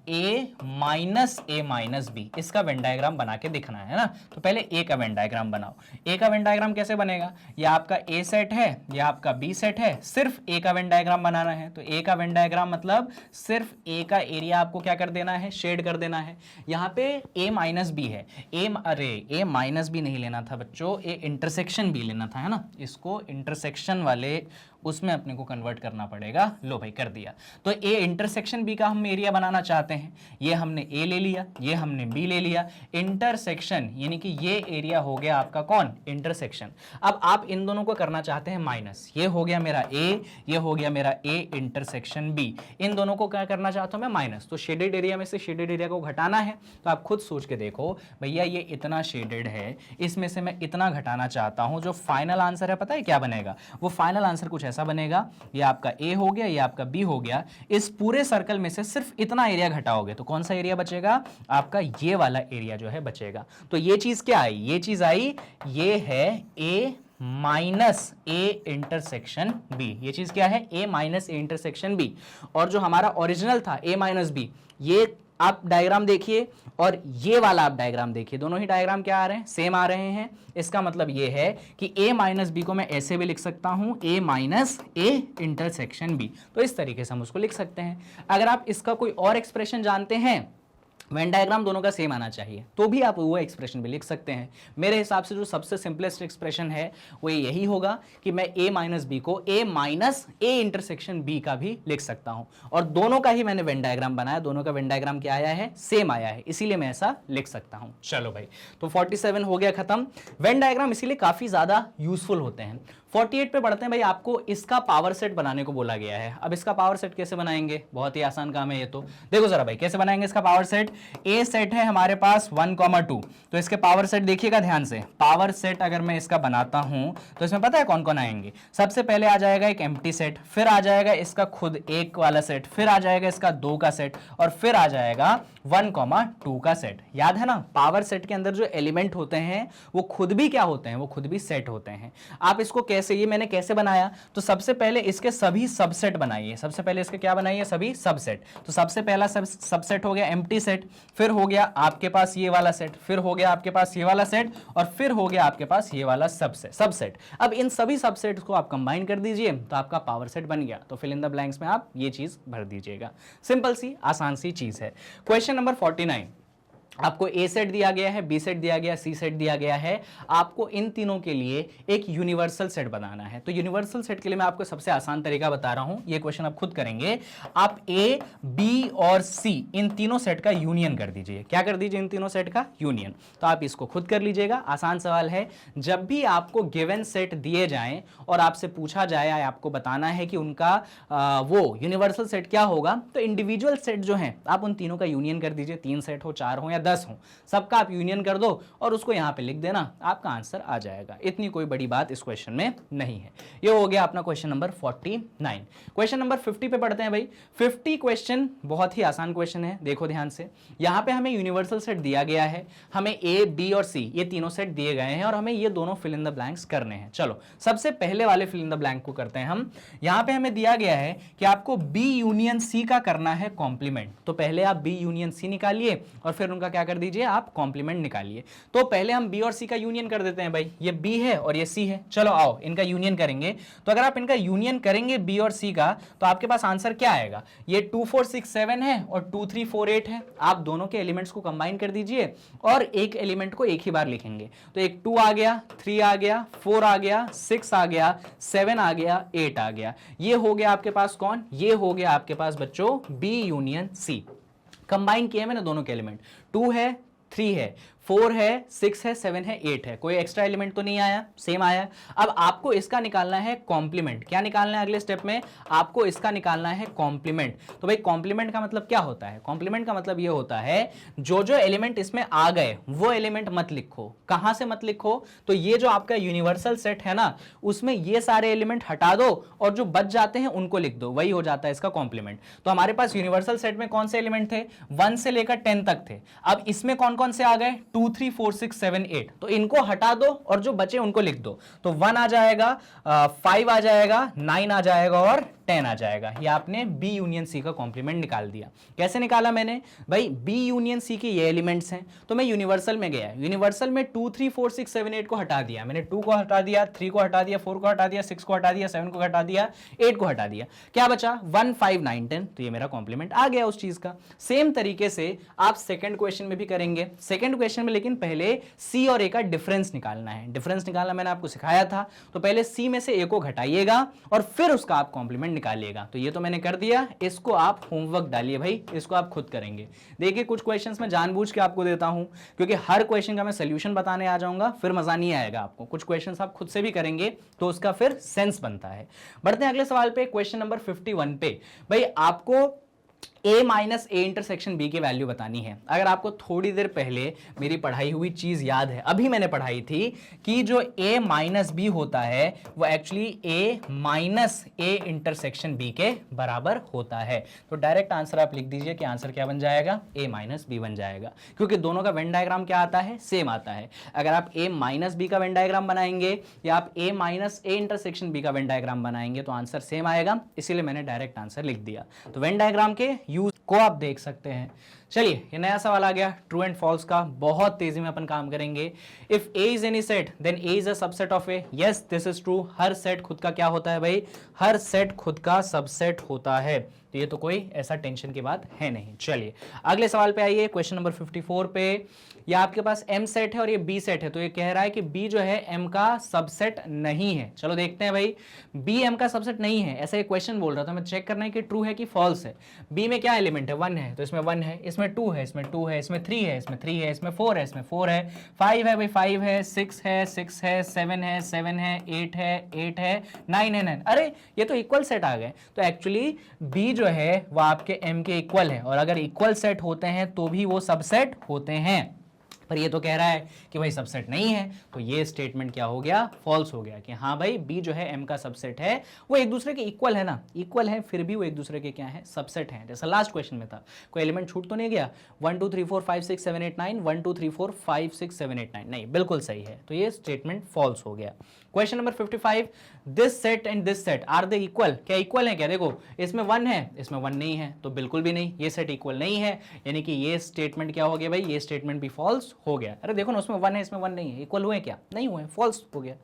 [SPEAKER 1] A minus A minus B, इसका वेन डायग्राम बना के दिखना है ना। तो पहले A का वेन डायग्राम बनाओ। A का वेन डायग्राम कैसे बनेगा, ये आपका A सेट है, ये आपका B सेट है, सिर्फ A का वेन डायग्राम बनाना है। तो A का वेन डायग्राम मतलब सिर्फ A का एरिया आपको क्या कर देना है, शेड कर देना है। यहाँ पे A माइनस B है, A माइनस B नहीं लेना था बच्चों, A इंटरसेक्शन B लेना था, है ना। इसको इंटरसेक्शन वाले उसमें अपने को कन्वर्ट करना पड़ेगा। लो भाई कर दिया। तो A इंटरसेक्शन B का हम एरिया बनाना चाहते हैं, ये हमने A ले लिया, ये हमने B ले लिया। इंटरसेक्शन यानी कि ये एरिया हो गया आपका कौन, इंटरसेक्शन। अब आप इन दोनों को करना चाहते हैं माइनस, ये हो गया मेरा A, ये हो गया मेरा A इंटरसेक्शन B। इन दोनों को क्या करना चाहता हूं मैं, माइनस। तो शेडेड एरिया में से शेडेड एरिया को घटाना है, तो आप खुद सोच के देखो भैया, ये इतना शेडेड है, इसमें से मैं इतना घटाना चाहता हूं। जो फाइनल आंसर है पता है क्या बनेगा, वो फाइनल आंसर कुछ ऐसा बनेगा, ये आपका A हो गया, ये आपका B हो गया। इस पूरे सर्कल में से सिर्फ इतना एरिया घटाओगे तो कौन सा एरिया बचेगा, आपका ये वाला एरिया जो है बचेगा। तो ये चीज क्या आई, ये चीज आई, ये है A minus A intersection B। ये चीज क्या है, A minus A intersection B। और जो हमारा ओरिजिनल था A माइनस B, ये आप डायग्राम देखिए और ये वाला आप डायग्राम देखिए, दोनों ही डायग्राम क्या आ रहे हैं, सेम आ रहे हैं। इसका मतलब ये है कि A माइनस B को मैं ऐसे भी लिख सकता हूं, A minus A intersection B। तो इस तरीके से हम उसको लिख सकते हैं। अगर आप इसका कोई और एक्सप्रेशन जानते हैं, वेन डायग्राम दोनों का सेम आना चाहिए, तो भी आप वो एक्सप्रेशन भी लिख सकते हैं। मेरे हिसाब से जो सबसे सिंपलेस्ट एक्सप्रेशन है वो यही होगा कि मैं A माइनस B को A minus A intersection B का भी लिख सकता हूं। और दोनों का ही मैंने वेन डायग्राम बनाया, दोनों का वेन डायग्राम क्या आया है, सेम आया है, इसीलिए मैं ऐसा लिख सकता हूं। चलो भाई, तो 47 हो गया खत्म। वेन डायग्राम इसीलिए काफी ज्यादा यूजफुल होते हैं। 48 पे बढ़ते हैं भाई। आपको इसका पावर सेट बनाने को बोला गया है। अब इसका पावर सेट कैसे बनाएंगे, बहुत ही आसान काम है ये तो। देखो जरा भाई कैसे बनाएंगे इसका पावर सेट। A सेट है हमारे पास 1,2, तो इसके पावर सेट देखिएगा ध्यान से। पावर सेट अगर मैं इसका बनाता हूं तो इसमें पता है कौन कौन आएंगे। सबसे पहले आ जाएगा एक एम्प्टी सेट, फिर आ जाएगा इसका खुद 1 वाला सेट, फिर आ जाएगा इसका 2 का सेट, और फिर आ जाएगा 1,2 का सेट। याद है ना, पावर सेट के अंदर जो एलिमेंट होते हैं वो खुद भी क्या होते हैं, वो खुद भी सेट होते हैं। आप इसको कैसे कैसे, ये मैंने कैसे बनाया, तो सबसे पहले इसके सभी सबसेट बनाइए। सबसे पहले इसके क्या बनाइए, सभी सबसेट। तो सबसे पहला सबसेट हो गया एम्प्टी सेट, फिर हो गया आपके पास ये वाला सेट, फिर हो गया आपके पास ये वाला सेट, और फिर हो गया आपके पास ये वाला सबसेट। अब इन सभी सबसेट्स को आप कंबाइन कर दीजिए तो आपका पावर सेट बन गया। तो फिल इन द ब्लैंक्स में आप ये चीज भर दीजिएगा। सिंपल सी आसान सी चीज है। क्वेश्चन नंबर 49, आपको ए सेट दिया गया है, बी सेट दिया गया, सी सेट दिया गया है। आपको इन तीनों के लिए एक यूनिवर्सल सेट बनाना है। तो यूनिवर्सल सेट के लिए मैं आपको सबसे आसान तरीका बता रहा हूं, ये क्वेश्चन आप खुद करेंगे। आप ए, बी और सी इन तीनों सेट का यूनियन कर दीजिए। क्या कर दीजिए, इन तीनों सेट का यूनियन। तो आप इसको खुद कर लीजिएगा, आसान सवाल है। जब भी आपको गिवन सेट दिए जाएं और आपसे पूछा जाए, आपको बताना है कि उनका वो यूनिवर्सल सेट क्या होगा, तो इंडिविजुअल सेट जो है आप उन तीनों का यूनियन कर दीजिए। 3 सेट हो, 4 हो या 10 हो, सबका आप यूनियन कर दो और उसको यहां पे लिख देना, आपका आंसर आ जाएगा। इतनी कोई बड़ी बात इस क्वेश्चन में नहीं है। ये हो गया अपना क्वेश्चन नंबर 49। क्वेश्चन नंबर 50 पे पढ़ते हैं भाई। 50 क्वेश्चन बहुत ही आसान क्वेश्चन है, देखो ध्यान से। यहां पे हमें यूनिवर्सल सेट दिया गया है, हमें ए, बी और सी ये तीनों सेट दिए गए हैं और हमें ये दोनों फिल इन द ब्लैंक्स करने हैं। चलो सबसे पहले वाले फिल इन द ब्लैंक को करते हैं हम। यहां पे हमें दिया गया है कि आपको बी यूनियन सी का करना है कॉम्प्लीमेंट। तो पहले आप बी यूनियन सी निकालिए और फिर उनका क्या कर दीजिए, आप कॉम्प्लीमेंट निकालिए। तो पहले हम बी और सी का यूनियन कर देते हैं भाई। ये बी है और ये सी है, चलो आओ इनका यूनियन करेंगे। तो अगर आप इनका यूनियन करेंगे बी और सी का, तो आपके पास आंसर क्या आएगा, ये 2 4 6 7 है और 2 3 4 8 है। आप दोनों के एलिमेंट्स को कंबाइन कर दीजिए और एक एलिमेंट को एक ही बार लिखेंगे। तो एक 2 आ गया, 3 आ गया, 4 आ गया, 6 आ गया, 7 आ गया, 8 आ गया। ये हो गया आपके पास कौन, ये हो गया आपके पास बच्चों बी यूनियन सी। कंबाइन किए मैंने दोनों के एलिमेंट, 2 है, 3 है, 4 है, 6 है, 7 है, 8 है। कोई एक्स्ट्रा एलिमेंट तो नहीं आया, सेम आया। अब आपको इसका निकालना है कॉम्प्लीमेंट। क्या निकालना है अगले स्टेप में, आपको इसका निकालना है कॉम्प्लीमेंट। तो भाई कॉम्प्लीमेंट का मतलब क्या होता है, कॉम्प्लीमेंट का मतलब ये होता है जो जो एलिमेंट इसमें आ गए वो एलिमेंट मत लिखो। कहां से मत लिखो, तो ये जो आपका यूनिवर्सल सेट है ना, उसमें ये सारे एलिमेंट हटा दो और जो बच जाते हैं उनको लिख दो, वही हो जाता है इसका कॉम्प्लीमेंट। तो हमारे पास यूनिवर्सल सेट में कौन से एलिमेंट थे, 1 से लेकर 10 तक थे। अब इसमें कौन कौन से आ गए, 2 3 4 6 7 8। तो इनको हटा दो और जो बचे उनको लिख दो। तो 1 आ जाएगा, 5 आ जाएगा, 9 आ जाएगा और 10 आ जाएगा। ये आपने बी यूनियन सी का कॉम्प्लीमेंट निकाल दिया। कैसे निकाला मैंने भाई, बी यूनियन सी के ये एलिमेंट्स हैं, तो मैं यूनिवर्सल में गया, यूनिवर्सल में 2 3 4 6 7 8 को हटा दिया मैंने। 2 को हटा दिया, 3 को हटा दिया, 4 को हटा दिया, 6 को हटा दिया, 7 को हटा दिया, 8 को हटा दिया। क्या बचा, 1 5 9 10। तो ये मेरा कॉम्प्लीमेंट आ गया उस चीज का। सेम तरीके से आप सेकंड क्वेश्चन में भी करेंगे। सेकंड क्वेश्चन में लेकिन पहले सी और ए का डिफरेंस निकालना है। डिफरेंस निकालना मैंने आपको सिखाया था। तो पहले सी में से ए को घटाइएगा और फिर उसका आप कॉम्प्लीमेंट निकालिएगा। तो ये तो मैंने कर दिया, इसको आप होमवर्क डालिए भाई, इसको आप खुद करेंगे। देखिए कुछ क्वेश्चंस मैं जानबूझ के आपको देता हूं क्योंकि हर क्वेश्चन का मैं सोल्यूशन बताने आ जाऊंगा, फिर मजा नहीं आएगा आपको। कुछ क्वेश्चंस आप खुद से भी करेंगे तो उसका फिर सेंस बनता है। बढ़ते हैं अगले सवाल पे, क्वेश्चन नंबर 51 पे। भाई आपको a minus A intersection b की वैल्यू बतानी है। अगर आपको थोड़ी देर पहले मेरी पढ़ाई हुई चीज याद है, अभी मैंने पढ़ाई थी कि जो a माइनस बी होता है वो actually a minus A intersection b के बराबर होता है। तो डायरेक्ट आंसर आप लिख दीजिए कि आंसर क्या बन जाएगा, a माइनस बी बन जाएगा, क्योंकि दोनों का वेन डायग्राम क्या आता है, सेम आता है। अगर आप a माइनस बी का वेन डायग्राम बनाएंगे या आप a minus A intersection b का वेन डायग्राम बनाएंगे तो आंसर सेम आएगा, इसीलिए मैंने डायरेक्ट आंसर लिख दिया। तो वेन डायग्राम के यूज को आप देख सकते हैं। चलिए ये नया सवाल आ गया ट्रू एंड फॉल्स का, बहुत तेजी में अपन काम करेंगे। If A is any set then A is a subset of A. Yes this is true. हर सेट खुद का क्या होता है भाई, हर सेट खुद का सबसेट होता है। तो ये तो कोई ऐसा टेंशन की बात है नहीं। चलिए अगले सवाल पे आइए, क्वेश्चन नंबर 54 पे। या आपके पास m सेट है और ये b सेट है, तो ये कह रहा है कि b जो है m का सबसेट नहीं है। चलो देखते हैं भाई, b m का सबसेट नहीं है, ऐसा एक क्वेश्चन बोल रहा था, मैं चेक करना है कि ट्रू है कि फॉल्स है। b में क्या एलिमेंट है, 1 है, तो इसमें 1 है, इसमें 2 है, इसमें 2 है, इसमें 3 है, इसमें 3 है, इसमें 4 है, इसमें 4 है, 5 है भाई 5 है, 6 है 6 है, 7 है 7 है, 8 है 8 है, 9 है 9। अरे ये तो इक्वल सेट आ गए। तो एक्चुअली b जो है वो आपके m के इक्वल है, और अगर इक्वल सेट होते हैं तो भी वो सबसेट होते हैं। पर ये तो कह रहा है कि भाई सबसेट नहीं है, तो ये स्टेटमेंट क्या हो गया, फॉल्स हो गया कि हाँ भाई बी जो है एम का सबसेट है, वो एक दूसरे के इक्वल है ना, इक्वल है फिर भी वो एक दूसरे के क्या है, सबसेट हैं। जैसा लास्ट क्वेश्चन में था, कोई एलिमेंट छूट तो नहीं गया, 1 2 3 4 5 6 7 8 9, 1 2 3 4 5 6 7 8 9, नहीं बिल्कुल सही है, तो ये स्टेटमेंट फॉल्स हो गया। Question number 55, this set and this set are they equal, क्या इक्वल है क्या, देखो इसमें 1 है इसमें 1 नहीं है, तो बिल्कुल भी नहीं, ये सेट इक्वल नहीं है, यानी कि ये स्टेटमेंट क्या हो गया भाई, ये स्टेटमेंट भी फॉल्स हो गया। अरे देखो ना, उसमें 1 है इसमें 1 नहीं है, इक्वल हुए क्या, नहीं हुए, फॉल्स हो गया।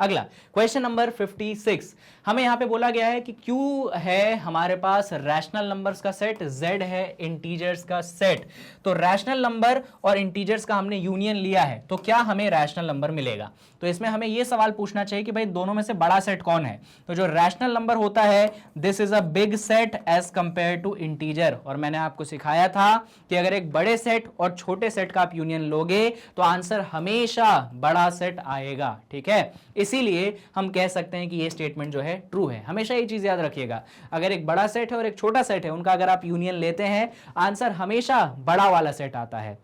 [SPEAKER 1] अगला क्वेश्चन नंबर 56, हमें यहां पे बोला गया है कि Q है हमारे पास रैशनल नंबर्स का सेट, Z है इंटीजर्स का सेट, तो रैशनल नंबर और इंटीजर्स का हमने यूनियन लिया है, तो क्या हमें रैशनल नंबर मिलेगा। तो इसमें हमें यह सवाल पूछना चाहिए कि भाई दोनों में से बड़ा सेट कौन है, तो जो रैशनल नंबर होता है this is a big set as compare to integer, और मैंने आपको सिखाया था कि अगर एक बड़े सेट और छोटे सेट का आप यूनियन लोगे तो आंसर हमेशा बड़ा सेट आएगा, ठीक है। इसीलिए हम कह सकते हैं कि ये स्टेटमेंट जो है ट्रू है, हमेशा ये चीज याद रखिएगा, अगर एक बड़ा सेट है और एक छोटा सेट है, उनका अगर आप यूनियन लेते हैं आंसर हमेशा बड़ा वाला सेट आता है।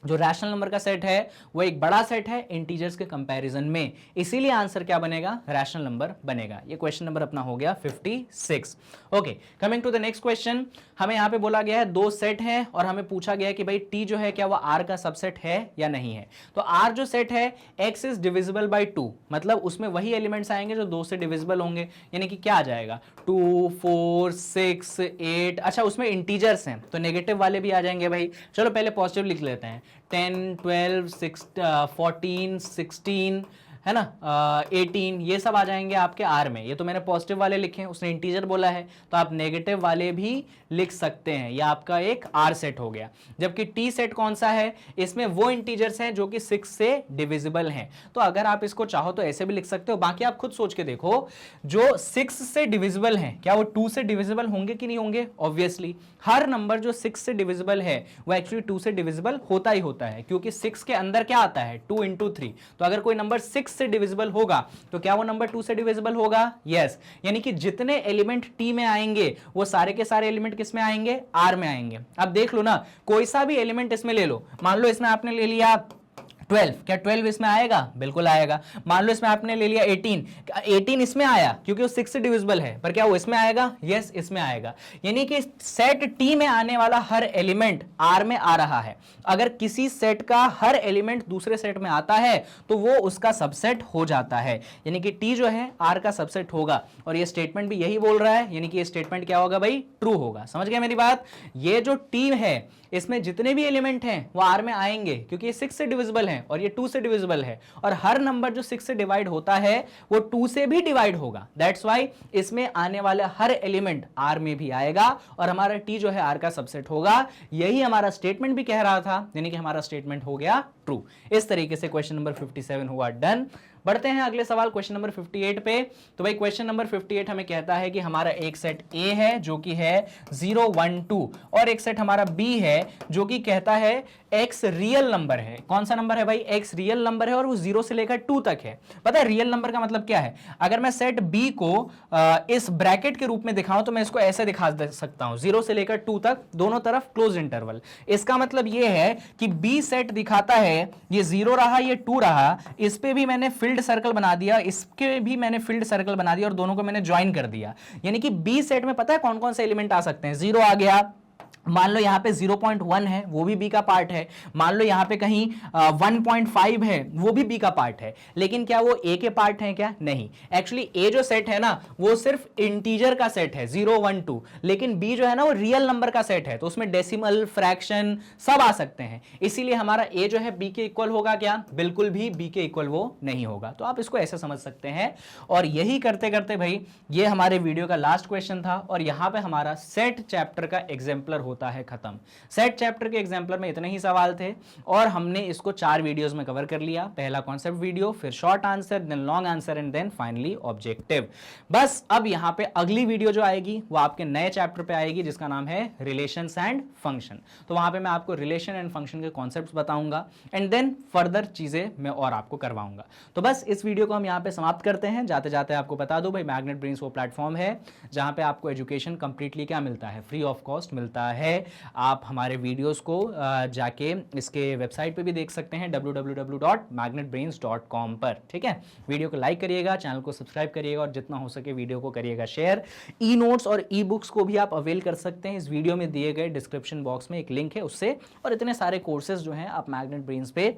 [SPEAKER 1] जो रैशनल नंबर का सेट है वो एक बड़ा सेट है इंटीजर्स के कंपैरिजन में, इसीलिए आंसर क्या बनेगा, रैशनल नंबर बनेगा। ये क्वेश्चन नंबर अपना हो गया 56। Okay, coming to the next question, हमें यहां पे बोला गया है दो सेट हैं और हमें पूछा गया है कि भाई टी जो है क्या वो आर का सबसेट है या नहीं है। तो आर जो सेट है एक्स इज डिविजिबल बाई 2, मतलब उसमें वही एलिमेंट्स आएंगे जो 2 से डिविजिबल होंगे, यानी कि क्या आ जाएगा 2 4 6 8, अच्छा उसमें इंटीजर्स हैं तो नेगेटिव वाले भी आ जाएंगे भाई। चलो पहले पॉजिटिव लिख लेते हैं, 10 12 14 16 है ना, 18, ये सब आ जाएंगे आपके आर में। ये तो मैंने पॉजिटिव वाले लिखे हैं, उसने इंटीजर बोला है तो आप नेगेटिव वाले भी लिख सकते हैं, ये आपका एक आर सेट हो गया। जबकि टी सेट कौन सा है, इसमें वो इंटीजर्स हैं जो कि 6 से डिविजिबल हैं, तो अगर आप इसको चाहो तो ऐसे भी लिख सकते हो, बाकी आप खुद सोच के देखो, जो 6 से डिविजिबल हैं क्या वो 2 से डिविजिबल होंगे कि नहीं होंगे। ऑब्वियसली हर नंबर जो 6 से डिविजिबल है वो एक्चुअली 2 से डिविजिबल होता ही होता है, क्योंकि 6 के अंदर क्या आता है 2 into 3, तो अगर कोई नंबर 6 से डिविजिबल होगा तो क्या वो नंबर 2 से डिविजिबल होगा, यस। यानी कि जितने एलिमेंट टी में आएंगे वो सारे के सारे एलिमेंट किस में आएंगे, आर में आएंगे। अब देख लो ना, कोई सा भी एलिमेंट इसमें ले लो, मान लो इसमें आपने ले लिया 12, क्या 12 इसमें आएगा, बिल्कुल आएगा। मान लो इसमें आपने ले लिया 18, 18 इसमें आया क्योंकि वो 6 से डिविजिबल है, पर क्या वो इसमें आएगा, यस इसमें आएगा। यानी कि सेट टी में आने वाला हर एलिमेंट आर में आ रहा है। अगर किसी सेट का हर एलिमेंट दूसरे सेट में आता है तो वो उसका सबसेट हो जाता है, यानी कि टी जो है आर का सबसेट होगा, और ये स्टेटमेंट भी यही बोल रहा है, यानी कि ये स्टेटमेंट क्या होगा भाई, ट्रू होगा। समझ गए मेरी बात। ये जो टी है इसमें जितने भी एलिमेंट हैं वो आर में आएंगे क्योंकि ये 6 से डिविजिबल है और ये 2 से डिविजिबल है, और हर नंबर जो 6 से डिवाइड होता है वो 2 से भी डिवाइड होगा। दैट्स व्हाई इसमें आने वाला हर एलिमेंट आर में भी आएगा और हमारा टी जो है आर का सबसेट होगा। यही हमारा स्टेटमेंट भी कह रहा था, यानी कि हमारा स्टेटमेंट हो गया ट्रू। इस तरीके से क्वेश्चन नंबर 57 हुआ डन। बढ़ते हैं अगले सवाल क्वेश्चन नंबर 58 पे। तो भाई क्वेश्चन नंबर 58 हमें कहता है कि हमारा एक सेट ए है जो कि है 0 1 2, और एक सेट हमारा बी है जो कि कहता है एक्स रियल नंबर है। कौन सा नंबर है भाई, एक्स रियल नंबर है और वो 0 से लेकर 2 तक है। पता है रियल नंबर का मतलब क्या है, अगर मैं सेट बी को इस ब्रैकेट के रूप में दिखाऊं तो मैं इसको ऐसे दिखा सकता हूं, 0 से लेकर 2 तक दोनों तरफ क्लोज इंटरवल। इसका मतलब ये है कि बी सेट दिखाता है ये 0 रहा ये 2 रहा, इस पे भी मैंने फील्ड सर्कल बना दिया, इसके भी मैंने फील्ड सर्कल बना दिया और दोनों को मैंने ज्वाइन कर दिया। यानी कि बी सेट में पता है कौन कौन से एलिमेंट आ सकते हैं, 0 आ गया, मान लो यहां पे 0.1 है वो भी बी का पार्ट है, मान लो यहां पे कहीं 1.5 है वो भी बी का पार्ट है, लेकिन क्या वो ए के पार्ट है क्या, नहीं। एक्चुअली ए जो सेट है ना वो सिर्फ इंटीजर का सेट है 0 1 2, लेकिन बी जो है ना वो रियल नंबर का सेट है, तो उसमें डेसिमल फ्रैक्शन सब आ सकते हैं। इसीलिए हमारा ए जो है बी के इक्वल होगा क्या, बिल्कुल भी बी के इक्वल वो नहीं होगा। तो आप इसको ऐसे समझ सकते हैं। और यही करते करते भाई ये हमारे वीडियो का लास्ट क्वेश्चन था, और यहां पे हमारा सेट चैप्टर का एग्जाम्पलर होता है खत्म। सेट चैप्टर के एग्जाम्पलर में इतने ही सवाल थे और हमने इसको 4 वीडियोस में कवर कर लिया। पहला कॉन्सेप्ट वीडियो, फिर short answer, then long answer and then finally objective. बस अब यहां पे अगली वीडियो जो आएगी वो आपके नए चैप्टर पे आएगी जिसका नाम है रिलेशंस एंड फंक्शन। तो वहां पे मैं आपको रिलेशन एंड फंक्शन के कॉन्सेप्ट्स बताऊंगा एंड देन फर्दर चीजें मैं और आपको करवाऊंगा। तो बस इस वीडियो को हम यहां पे समाप्त करते हैं। जाते जाते आपको बता दूं भाई मैग्नेट ब्रेन्स वो प्लेटफॉर्म है जहां पे आपको एजुकेशन कंप्लीटली क्या मिलता है, फ्री ऑफ कॉस्ट मिलता है। है, आप हमारे वीडियोस को जाके इसके वेबसाइट पे भी देख सकते हैं www.magnetbrains.com पर। ठीक है, वीडियो को लाइक करिएगा, चैनल को सब्सक्राइब करिएगा और जितना हो सके वीडियो को करिएगा शेयर। ई नोट्स और ई बुक्स को भी आप अवेल कर सकते हैं, इस वीडियो में दिए गए डिस्क्रिप्शन बॉक्स में एक लिंक है उससे, और इतने सारे कोर्सेज जो हैं आप मैग्नेट ब्रेन्स पे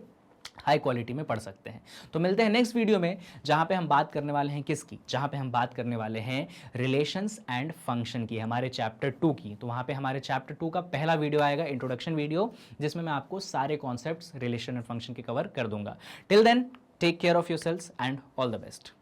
[SPEAKER 1] हाई क्वालिटी में पढ़ सकते हैं। तो मिलते हैं नेक्स्ट वीडियो में, जहां पे हम बात करने वाले हैं किसकी, जहां पे हम बात करने वाले हैं रिलेशंस एंड फंक्शन की, हमारे चैप्टर 2 की। तो वहां पे हमारे चैप्टर 2 का पहला वीडियो आएगा, इंट्रोडक्शन वीडियो, जिसमें मैं आपको सारे कॉन्सेप्ट्स रिलेशन एंड फंक्शन के कवर कर दूंगा। Till then, take care of yourselves and all the best.